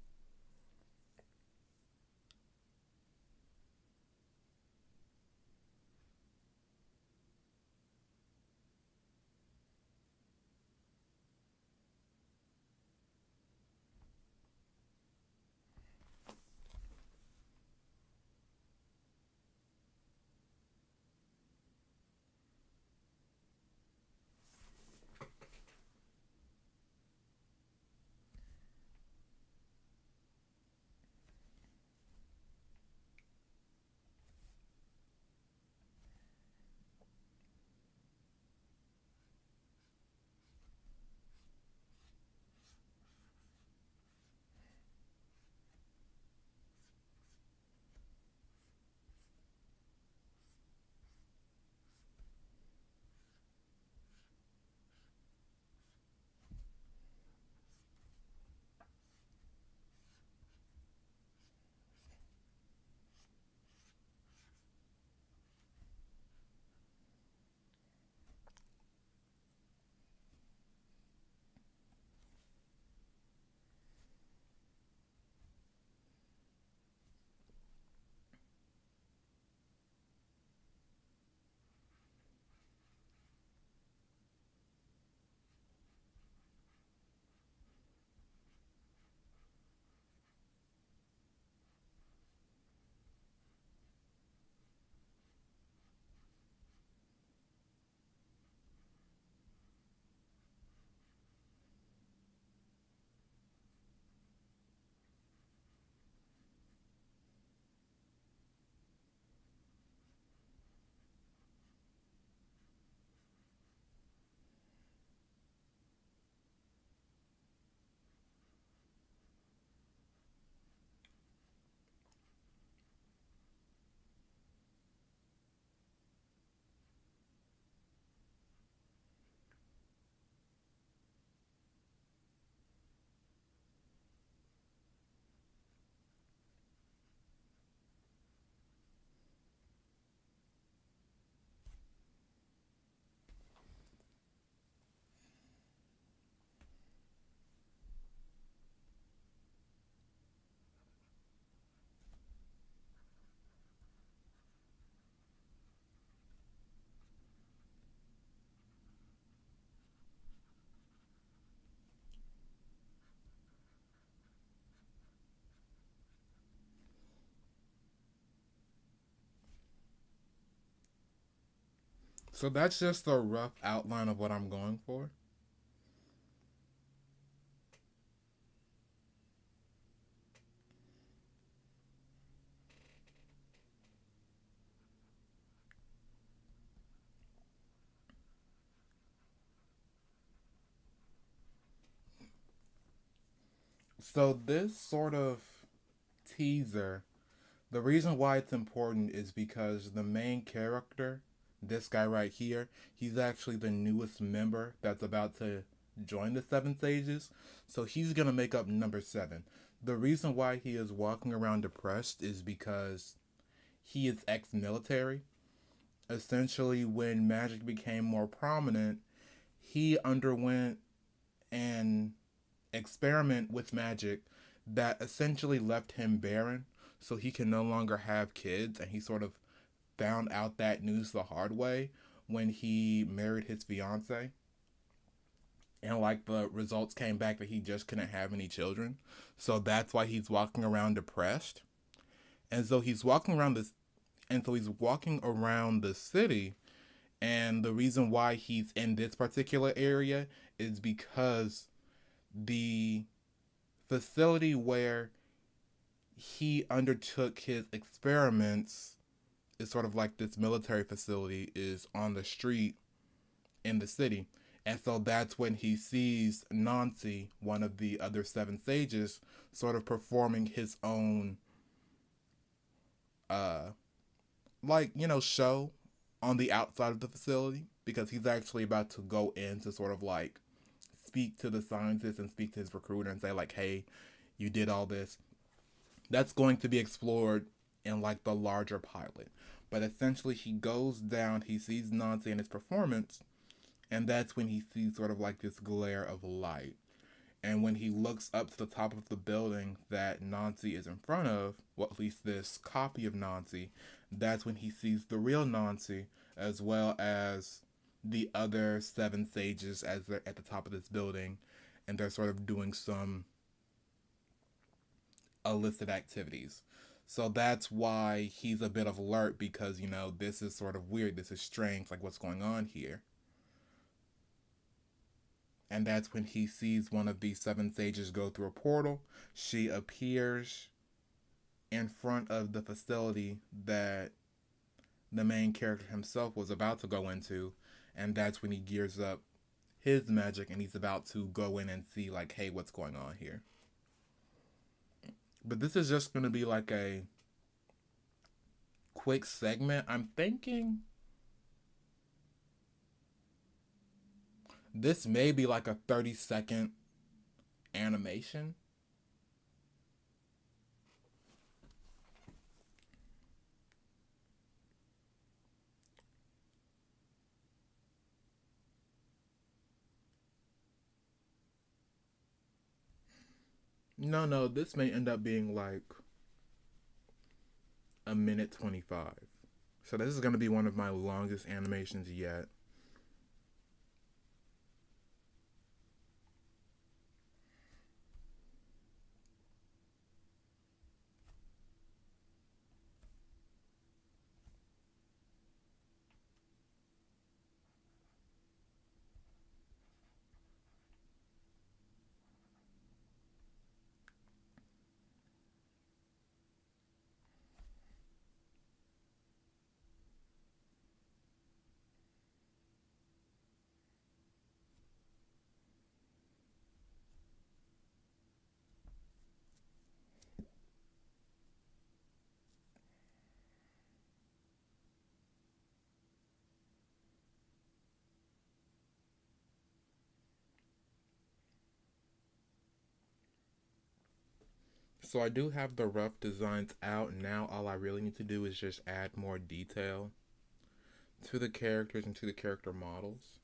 So that's just a rough outline of what I'm going for. So this sort of teaser, the reason why it's important is because the main character, this guy right here, he's actually the newest member that's about to join the Seven Sages. So he's gonna make up number seven. The reason why he is walking around depressed is because he is ex-military. Essentially, when magic became more prominent, he underwent an experiment with magic that essentially left him barren, so he can no longer have kids, and he sort of found out that news the hard way when he married his fiance, and like the results came back that he just couldn't have any children. So that's why he's walking around depressed. And so he's walking around this and so he's walking around the city, and the reason why he's in this particular area is because the facility where he undertook his experiments is sort of like this military facility is on the street in the city. And so that's when he sees Nancy, one of the other seven sages, sort of performing his own uh show on the outside of the facility, because he's actually about to go in to sort of like speak to the scientist and speak to his recruiter and say like, hey, you did all this. That's going to be explored in like the larger pilot. But essentially he goes down, he sees Nancy and his performance, and that's when he sees sort of like this glare of light. And when he looks up to the top of the building that Nancy is in front of, well, at least this copy of Nancy, that's when he sees the real Nancy, as well as the other seven sages as they're at the top of this building, and they're sort of doing some illicit activities. So that's why he's a bit of alert, because, this is sort of weird, this is strange, like what's going on here. And that's when he sees one of these seven sages go through a portal. She appears in front of the facility that the main character himself was about to go into, and that's when he gears up his magic and he's about to go in and see like, hey, what's going on here. But this is just going to be like a quick segment. I'm thinking this may be like a 30-second animation. No, this may end up being like a minute 25. So this is going to be one of my longest animations yet. So I do have the rough designs out. Now all I really need to do is just add more detail to the characters and to the character models.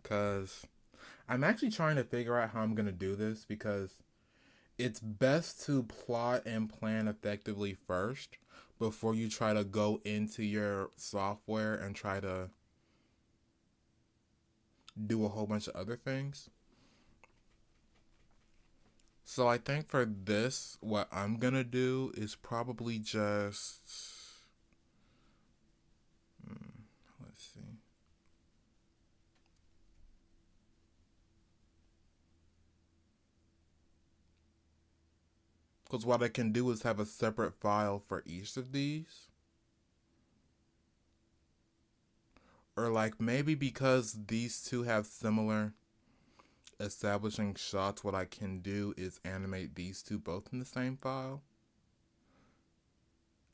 Because I'm actually trying to figure out how I'm going to do this, because it's best to plot and plan effectively first before you try to go into your software and try to do a whole bunch of other things. So I think for this, what I'm gonna do is probably just let's see. Because what I can do is have a separate file for each of these. Or like maybe because these two have similar establishing shots, what I can do is animate these two both in the same file.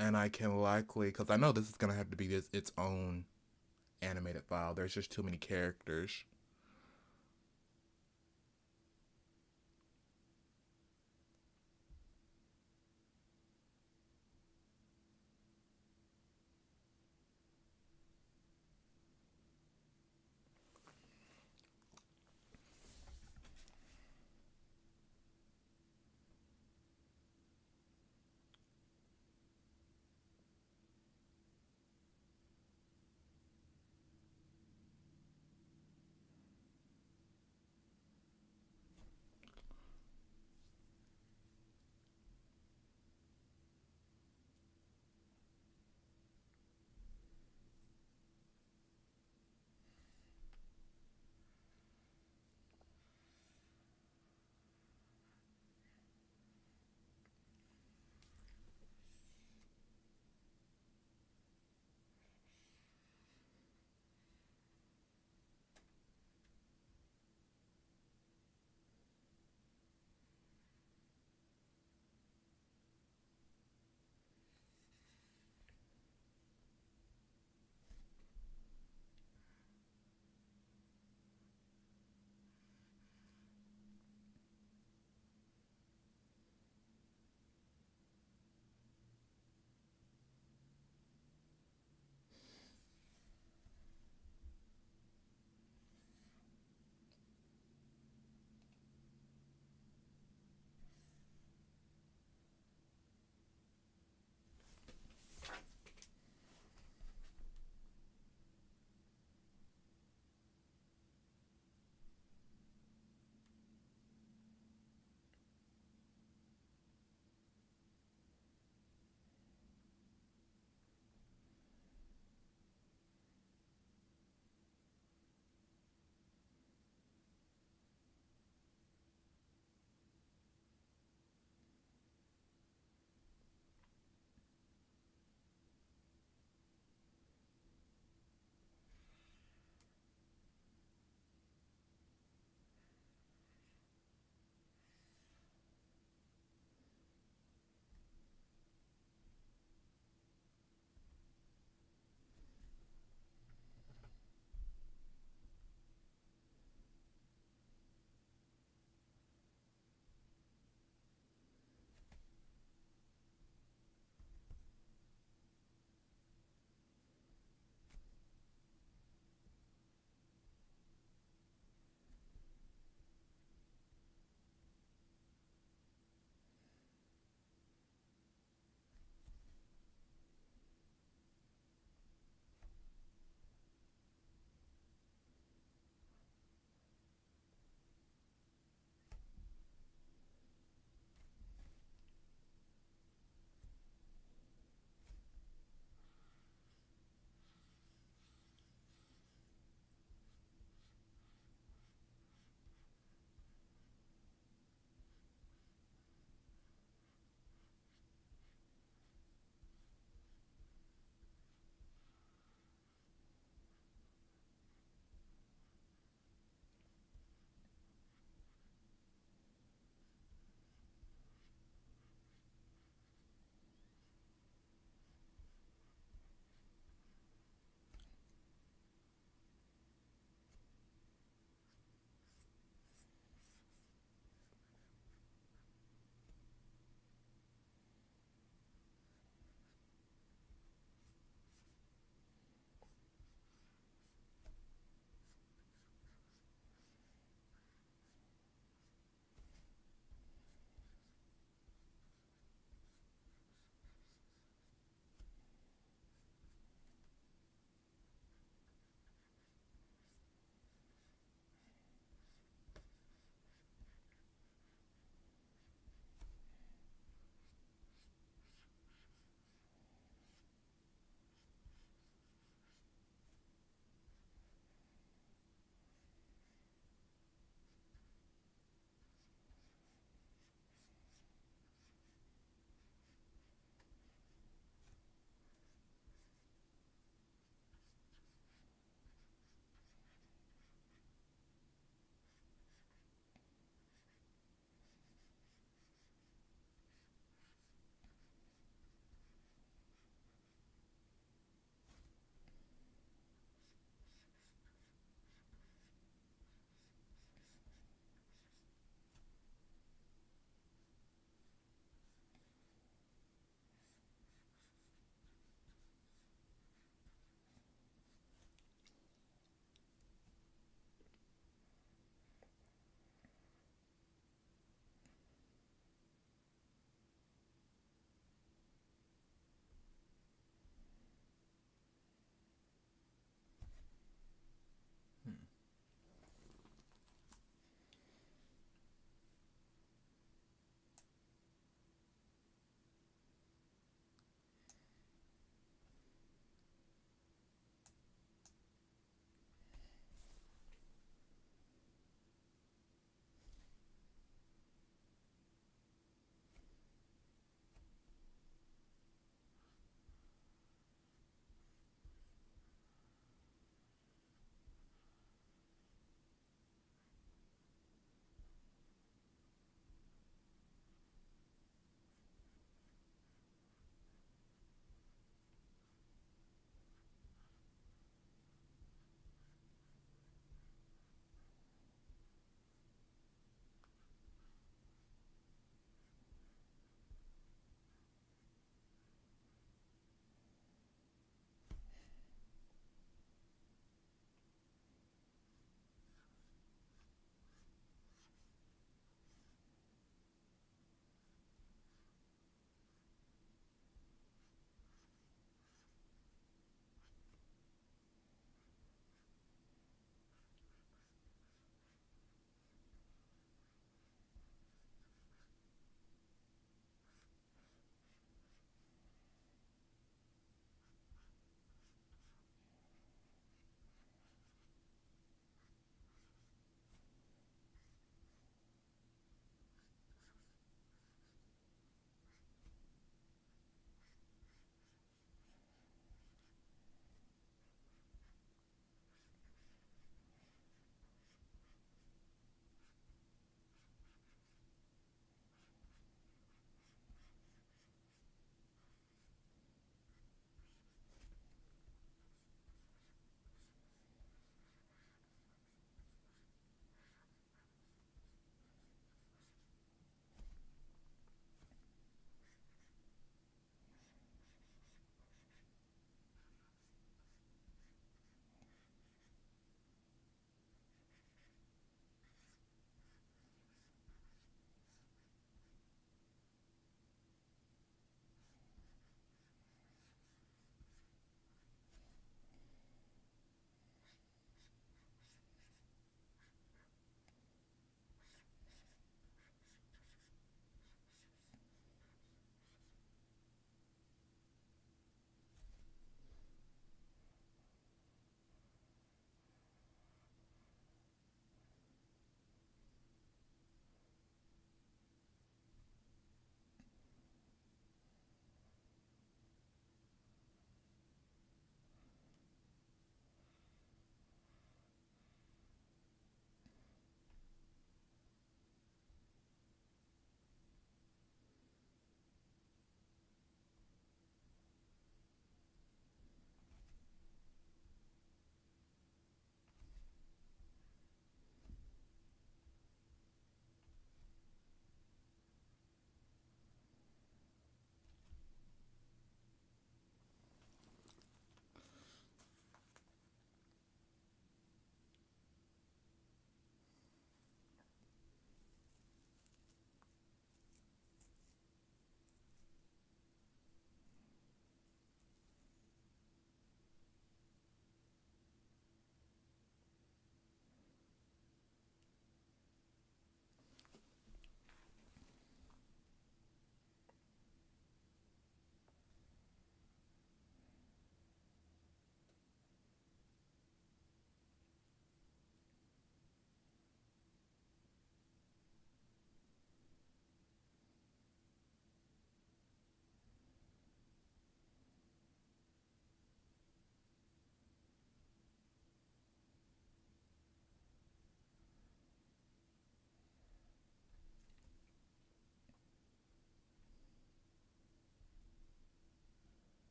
And I can likely, because I know this is going to have to be its own animated file. There's just too many characters.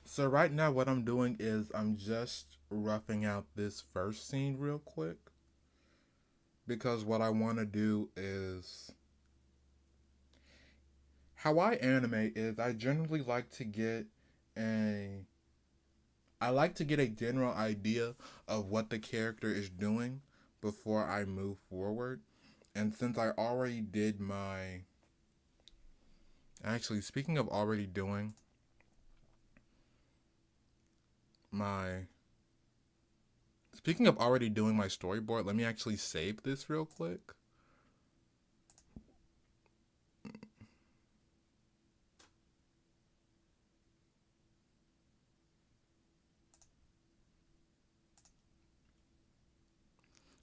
So right now what I'm doing is I'm just roughing out this first scene real quick because what I want to do is how I animate is I generally like to get a I like to get a general idea of what the character is doing before I move forward. And since I already did my actually speaking of already doing my speaking of already doing my storyboard, let me actually save this real quick.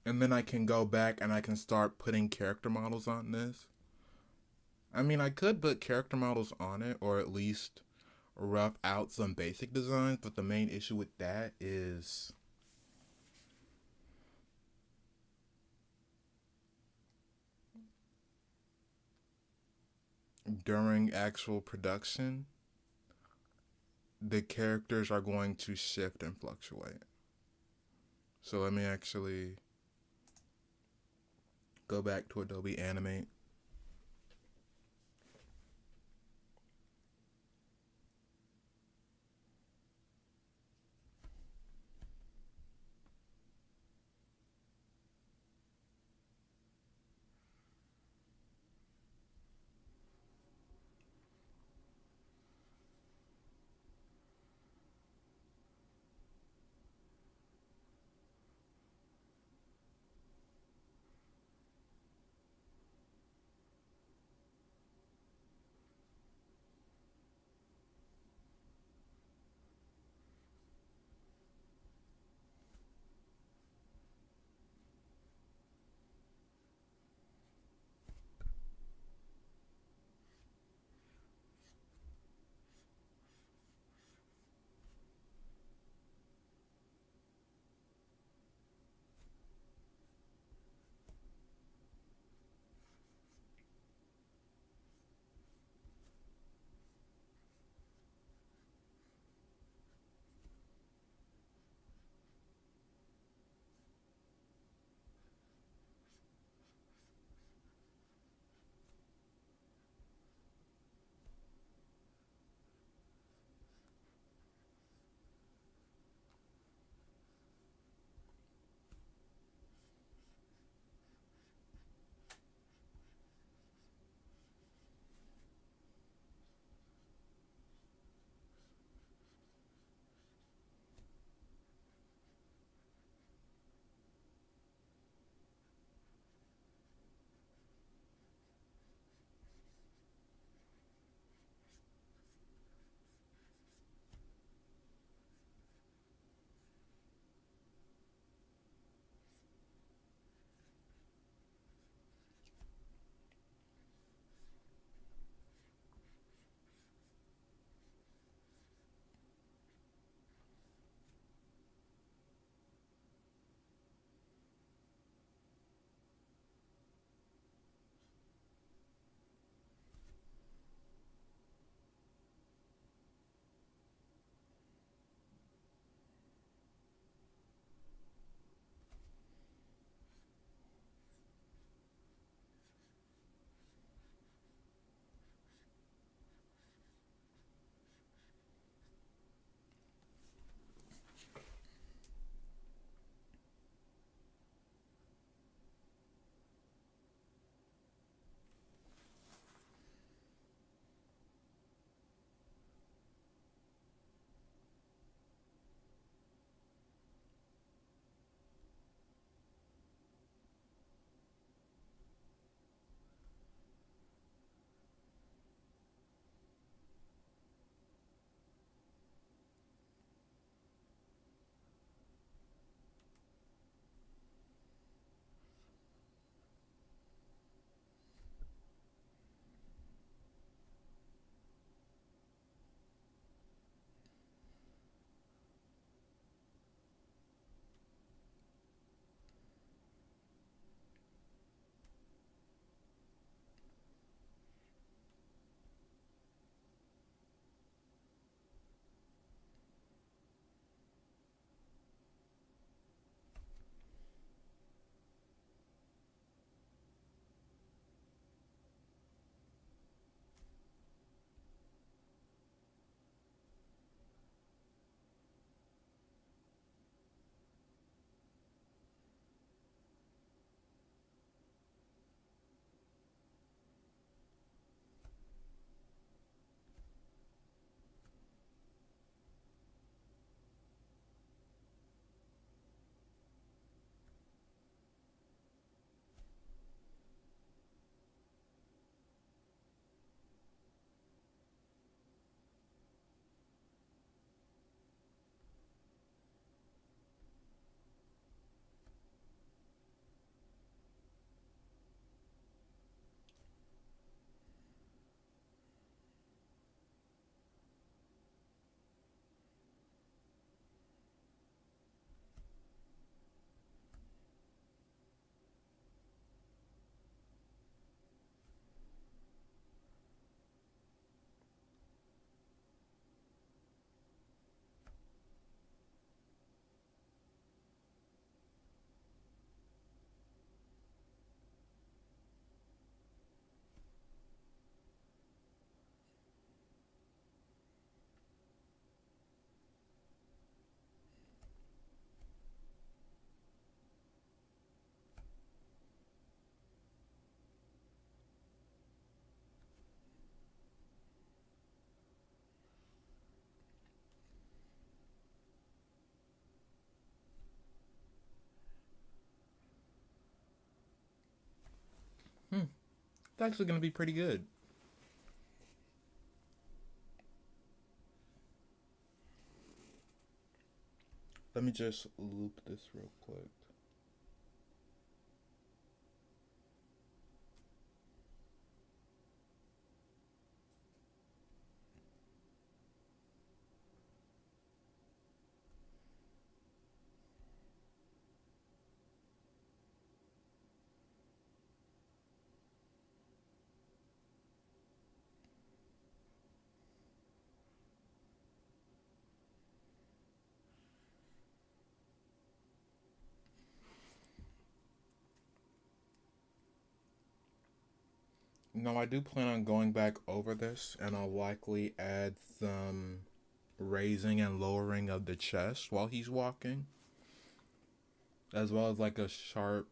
And then I can go back and I can start putting character models on this. I mean, I could put character models on it or at least rough out some basic designs, but the main issue with that is during actual production, the characters are going to shift and fluctuate. So let me actually go back to Adobe Animate. It's actually going to be pretty good. Let me just loop this real quick. No, I do plan on going back over this, and I'll likely add some raising and lowering of the chest while he's walking, as well as like a sharp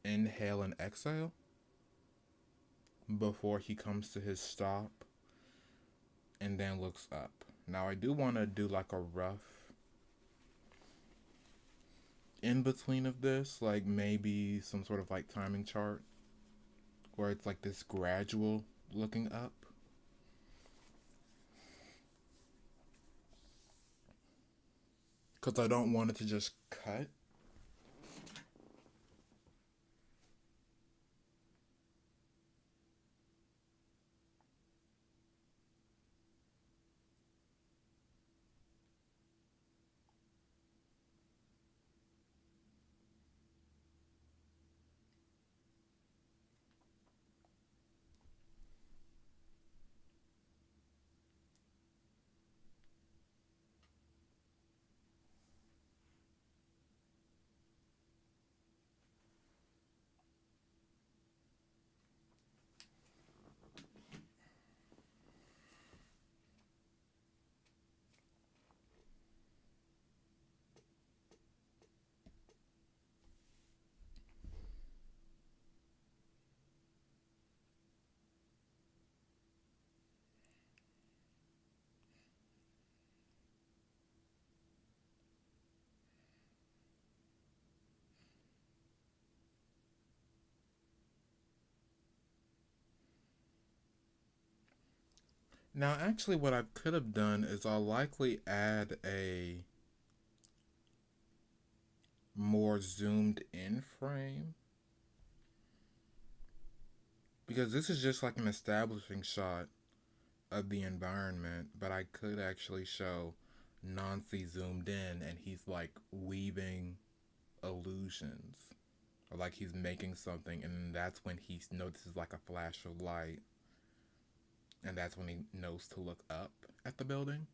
inhale and exhale before he comes to his stop and then looks up. Now, I do want to do like a rough in between of this, like maybe some sort of like timing chart where it's like this gradual looking up. Because I don't want it to just cut. Now, actually, what I could have done is I'll likely add a more zoomed in frame, because this is just like an establishing shot of the environment, but I could actually show Nancy zoomed in and he's like weaving illusions, or like he's making something, and that's when he notices like a flash of light, and that's when he knows to look up at the building.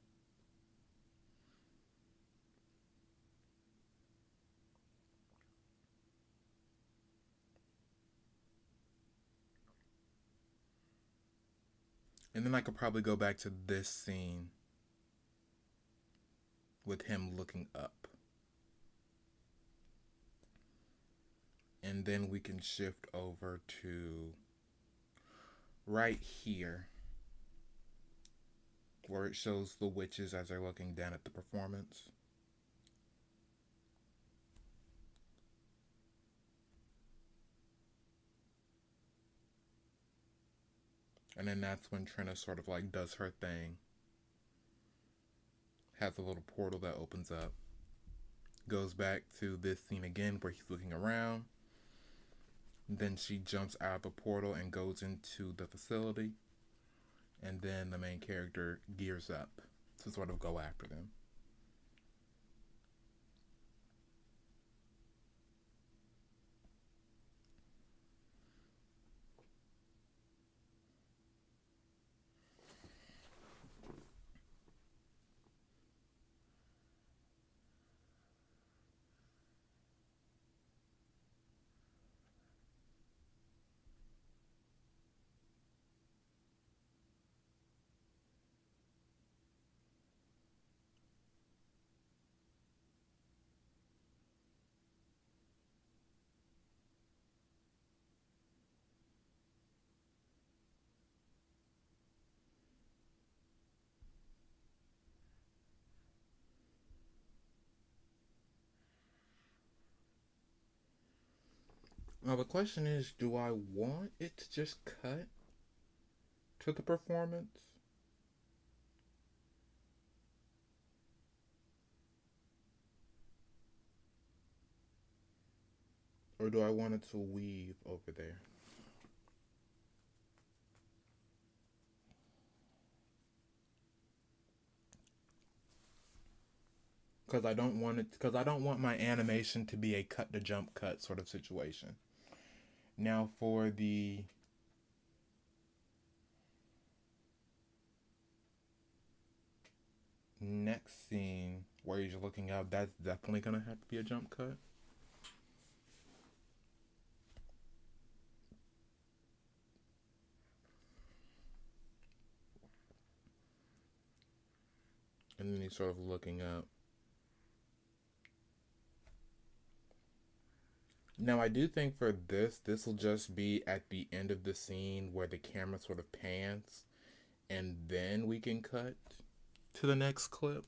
And then I could probably go back to this scene with him looking up. And then we can shift over to right here, where it shows the witches as they're looking down at the performance. And then that's when Trina sort of like does her thing. Has a little portal that opens up. Goes back to this scene again where he's looking around. Then she jumps out of the portal and goes into the facility. And then the main character gears up to sort of go after them. Now the question is, do I want it to just cut to the performance? Or do I want it to weave over there? Because I don't want my animation to be a cut to jump cut sort of situation. Now for the next scene where he's looking up, that's definitely gonna have to be a jump cut. And then he's sort of looking up. Now I do think for this will just be at the end of the scene where the camera sort of pans, and then we can cut to the next clip.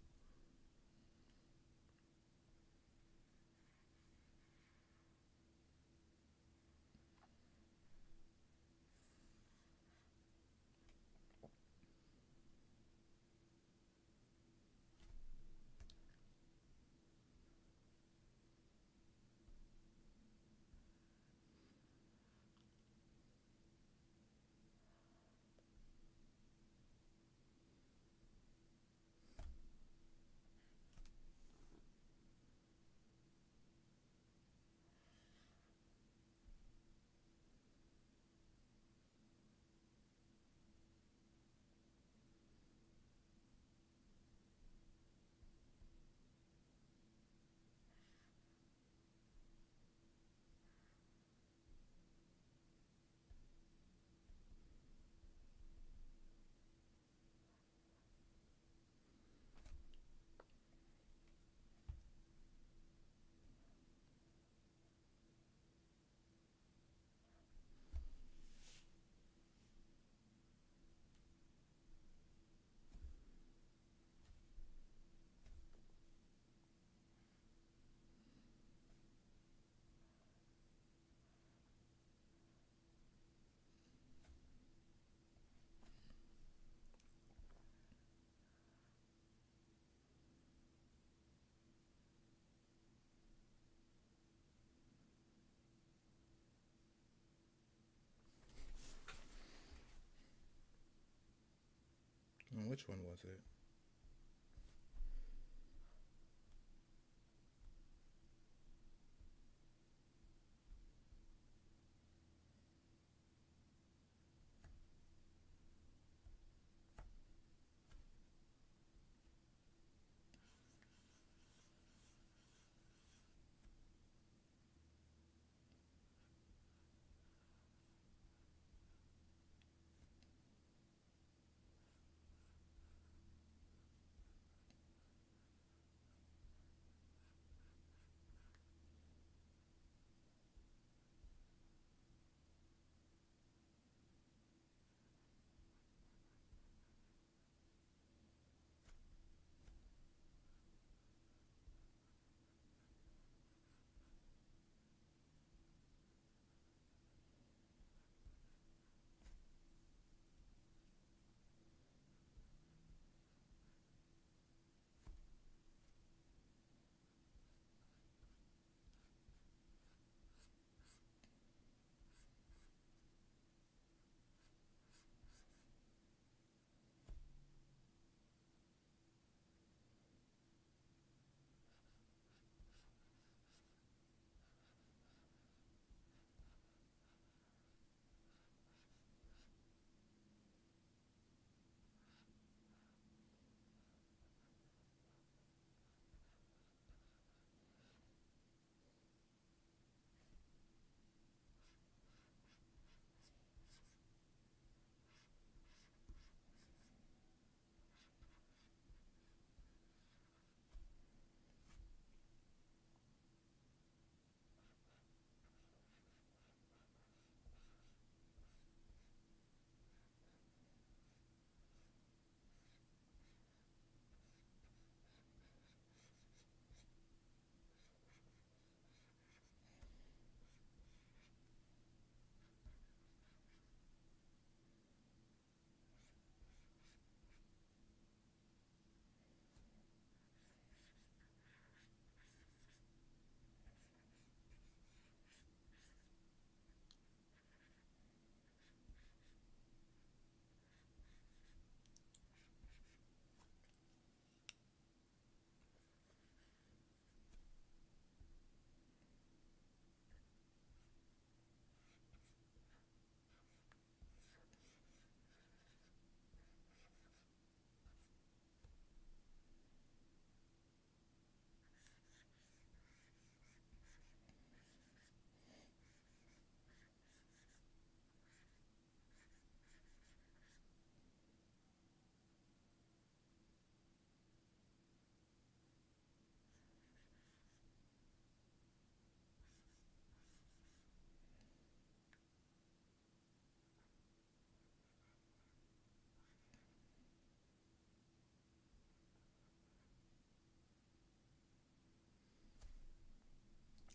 Oh, which one was it?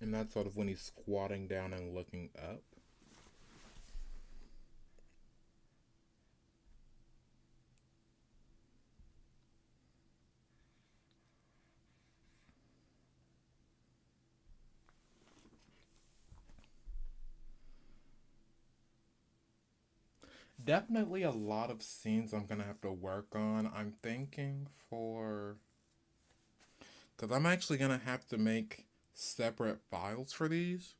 And that's sort of when he's squatting down and looking up. Definitely a lot of scenes I'm gonna have to work on. I'm thinking for. Because I'm actually gonna have to make separate files for these.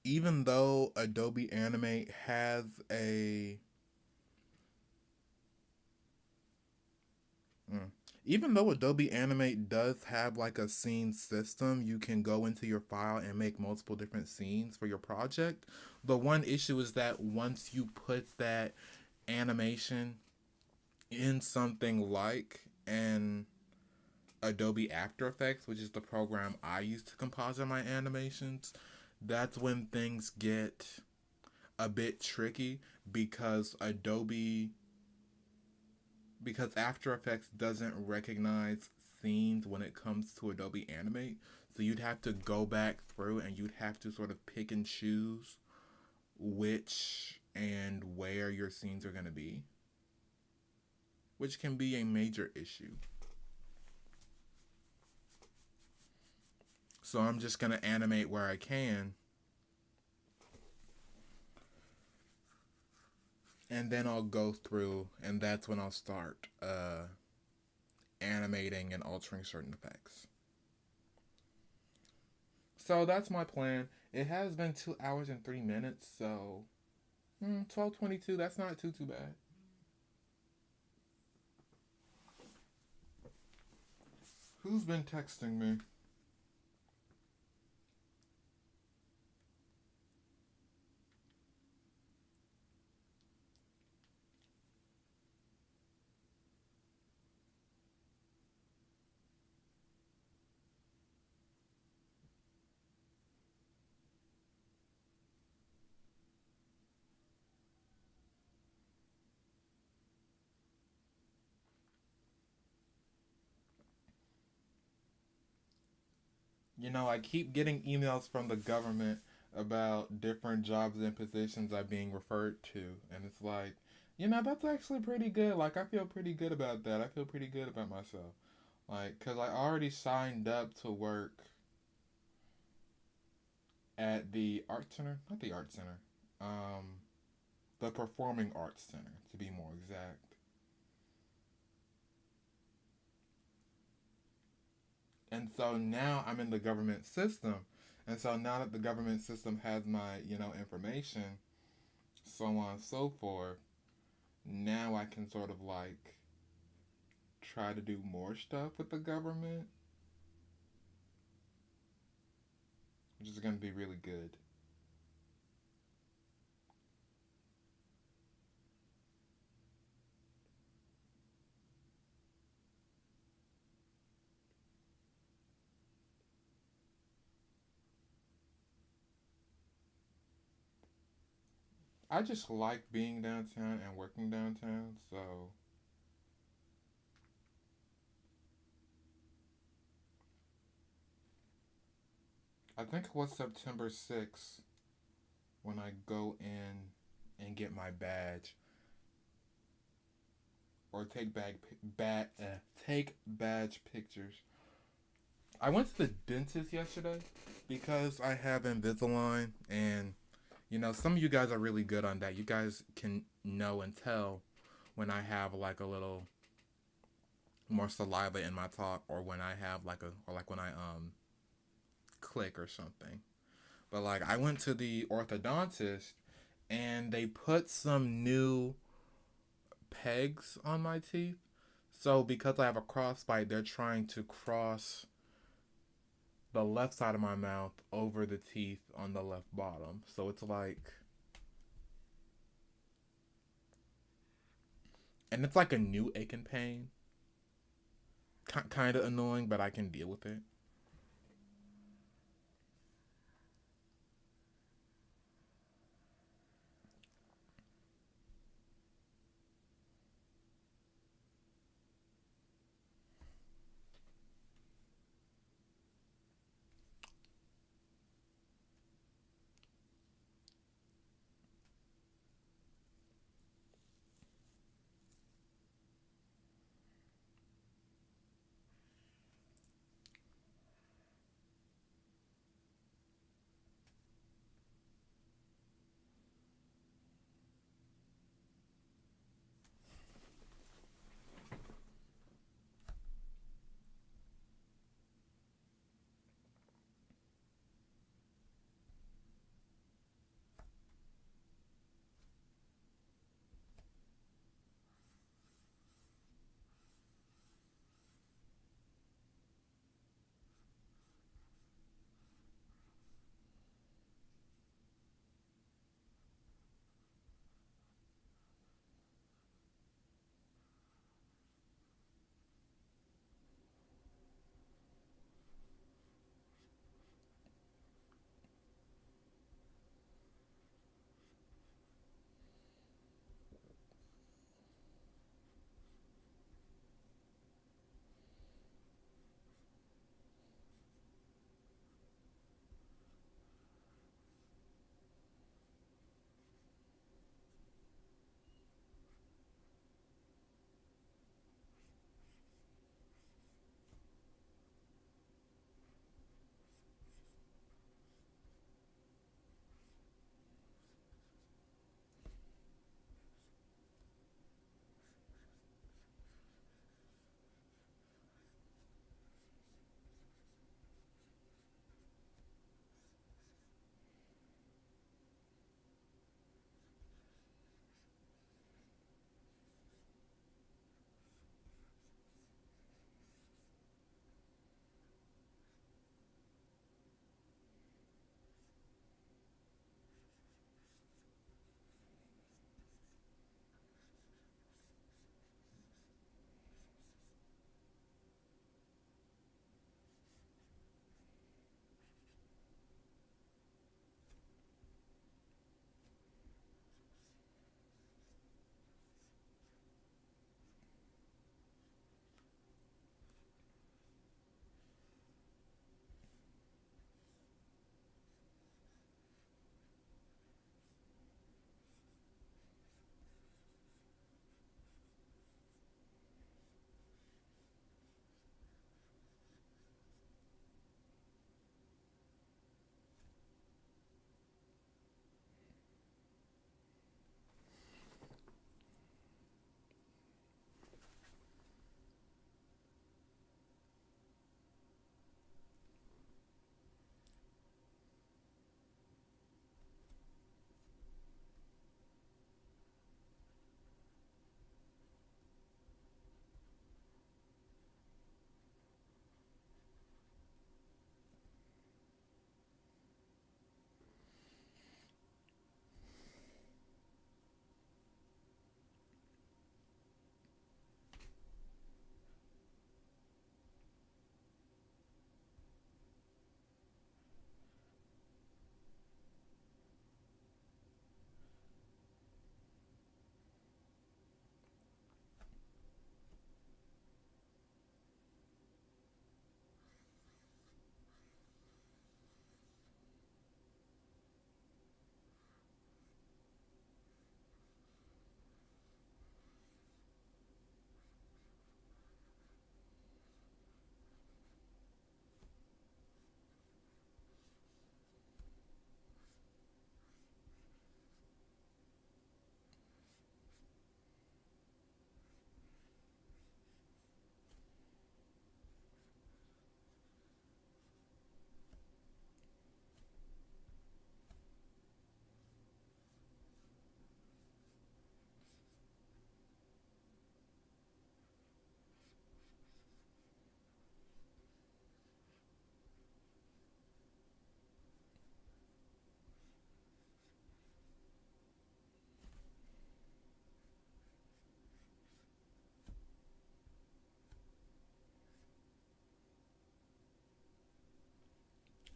Even though Adobe Animate has a. Mm. Even though Adobe Animate does have like a scene system, you can go into your file and make multiple different scenes for your project. The one issue is that once you put that animation in something like an Adobe After Effects, which is the program I use to composite my animations, that's when things get a bit tricky because After Effects doesn't recognize scenes when it comes to Adobe Animate. So you'd have to go back through and you'd have to sort of pick and choose which and where your scenes are going to be, which can be a major issue. So I'm just going to animate where I can, and then I'll go through, and that's when I'll start animating and altering certain effects. So that's my plan. It has been 2 hours and 3 minutes, so 12:22. That's not too bad. Who's been texting me? I keep getting emails from the government about different jobs and positions I'm being referred to, and it's like, that's actually pretty good. Like, I feel pretty good about that. I feel pretty good about myself. Like, because I already signed up to work at the art center, not the art center, um, the performing arts center, to be more exact. And so now I'm in the government system. And so now that the government system has my, information, so on and so forth, now I can sort of like try to do more stuff with the government, which is going to be really good. I just like being downtown and working downtown, so I think it was September 6th when I go in and get my badge or take badge pictures. I went to the dentist yesterday because I have Invisalign, and some of you guys are really good on that. You guys can know and tell when I have like a little more saliva in my talk, or when I have like or like when I click or something. But like I went to the orthodontist and they put some new pegs on my teeth. So because I have a crossbite, they're trying to cross the left side of my mouth over the teeth on the left bottom. So it's like, and it's like a new ache and pain. Kind of annoying, but I can deal with it.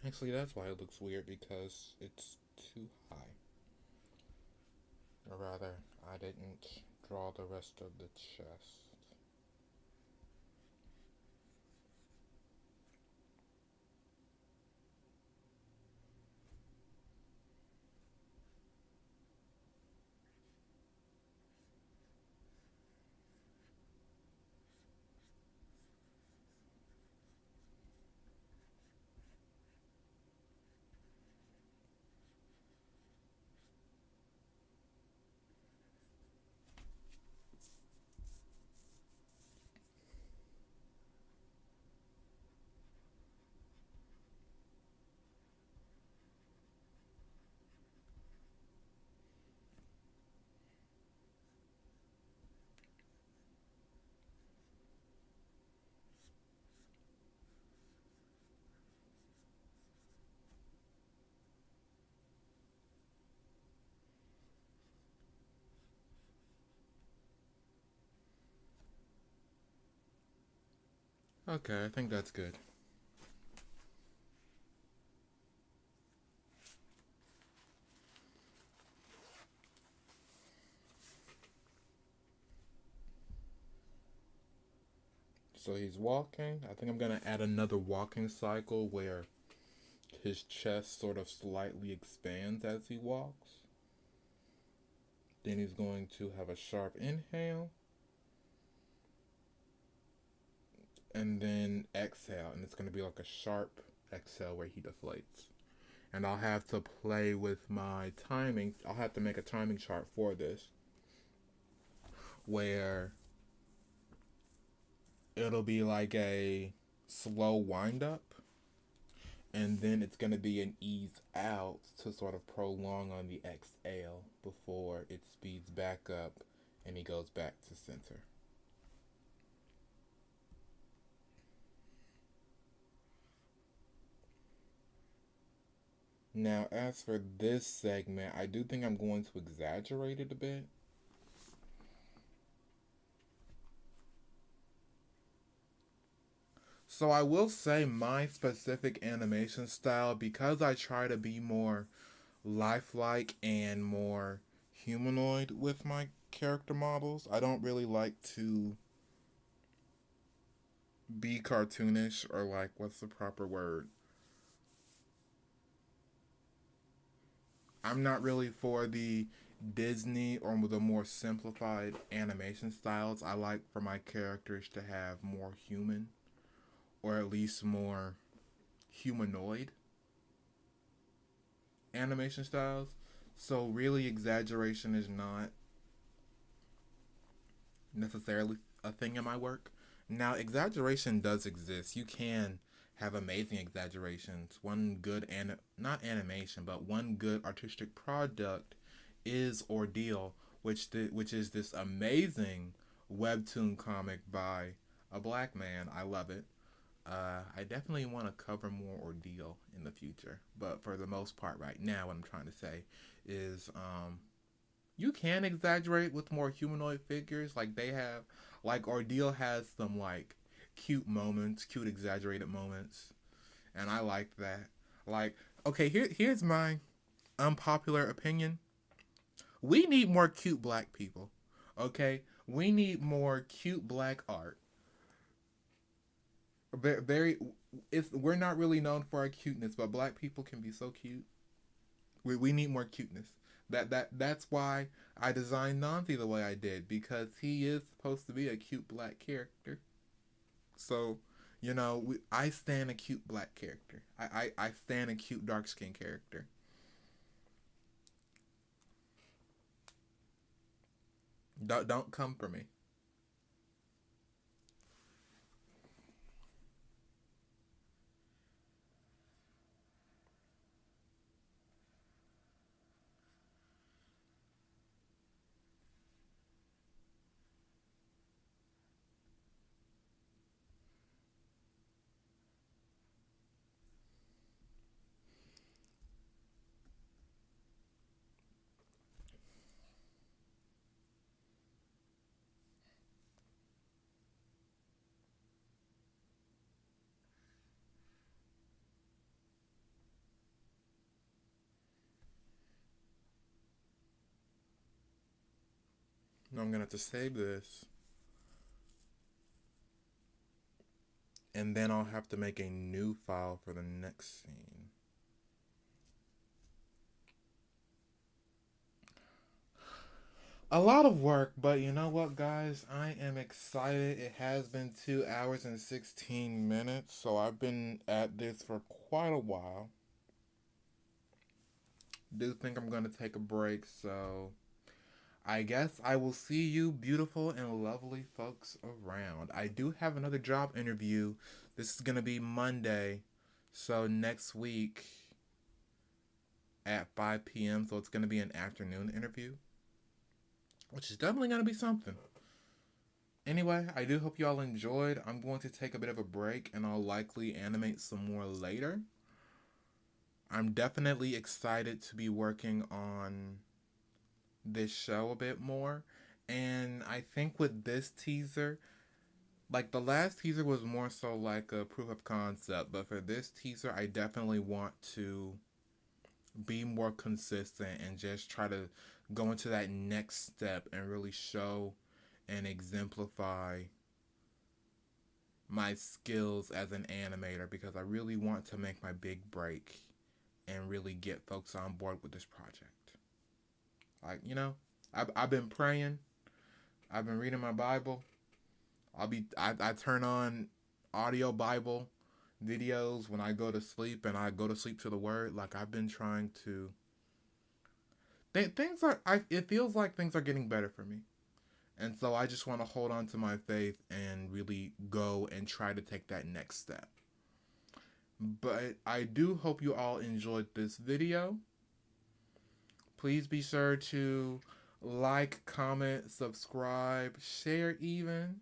Actually, that's why it looks weird because it's too high. Or rather, I didn't draw the rest of the chest. Okay, I think that's good. So he's walking. I think I'm gonna add another walking cycle where his chest sort of slightly expands as he walks. Then he's going to have a sharp inhale and then exhale, and it's going to be like a sharp exhale where he deflates. And I'll have to play with my timing. I'll have to make a timing chart for this where it'll be like a slow wind up, and then it's going to be an ease out to sort of prolong on the exhale before it speeds back up and he goes back to center. Now, as for this segment, I do think I'm going to exaggerate it a bit. So I will say my specific animation style, because I try to be more lifelike and more humanoid with my character models, I don't really like to be cartoonish or like, what's the proper word? I'm not really for the Disney or the more simplified animation styles. I like for my characters to have more human or at least more humanoid animation styles. So really exaggeration is not necessarily a thing in my work. Now exaggeration does exist. You can have amazing exaggerations. One good not animation, but one good artistic product is Ordeal, which is this amazing webtoon comic by a black man. I love it. I definitely want to cover more Ordeal in the future, but for the most part, right now, what I'm trying to say is, you can exaggerate with more humanoid figures, like they have, like Ordeal has some like cute moments, cute exaggerated moments, and I like that. Like, okay, here's my unpopular opinion. We need more cute black people. Okay, we need more cute black art. Very, it's we're not really known for our cuteness, but black people can be so cute. We need more cuteness. That's why I designed Nanzi the way I did, because he is supposed to be a cute black character. So, I stand a cute black character. I stand a cute dark skinned character. Don't come for me. Now I'm gonna have to save this, and then I'll have to make a new file for the next scene. A lot of work, but you know what, guys? I am excited. It has been 2 hours and 16 minutes, so I've been at this for quite a while. Do think I'm gonna take a break, so I guess I will see you, beautiful and lovely folks around. I do have another job interview. This is gonna be Monday, so next week at 5 p.m., so it's gonna be an afternoon interview, which is definitely gonna be something. Anyway, I do hope you all enjoyed. I'm going to take a bit of a break and I'll likely animate some more later. I'm definitely excited to be working on this show a bit more. And I think with this teaser, like the last teaser was more so like a proof of concept, but for this teaser, I definitely want to be more consistent and just try to go into that next step and really show and exemplify my skills as an animator, because I really want to make my big break and really get folks on board with this project. Like, I've been praying, I've been reading my Bible. I turn on audio Bible videos when I go to sleep, and I go to sleep to the word. Like, I've been trying to it feels like things are getting better for me. And so I just want to hold on to my faith and really go and try to take that next step. But I do hope you all enjoyed this video. Please be sure to like, comment, subscribe, share even.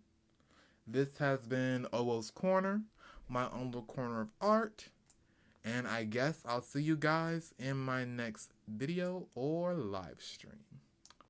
This has been Owoh's Corner, my own little corner of art. And I guess I'll see you guys in my next video or live stream.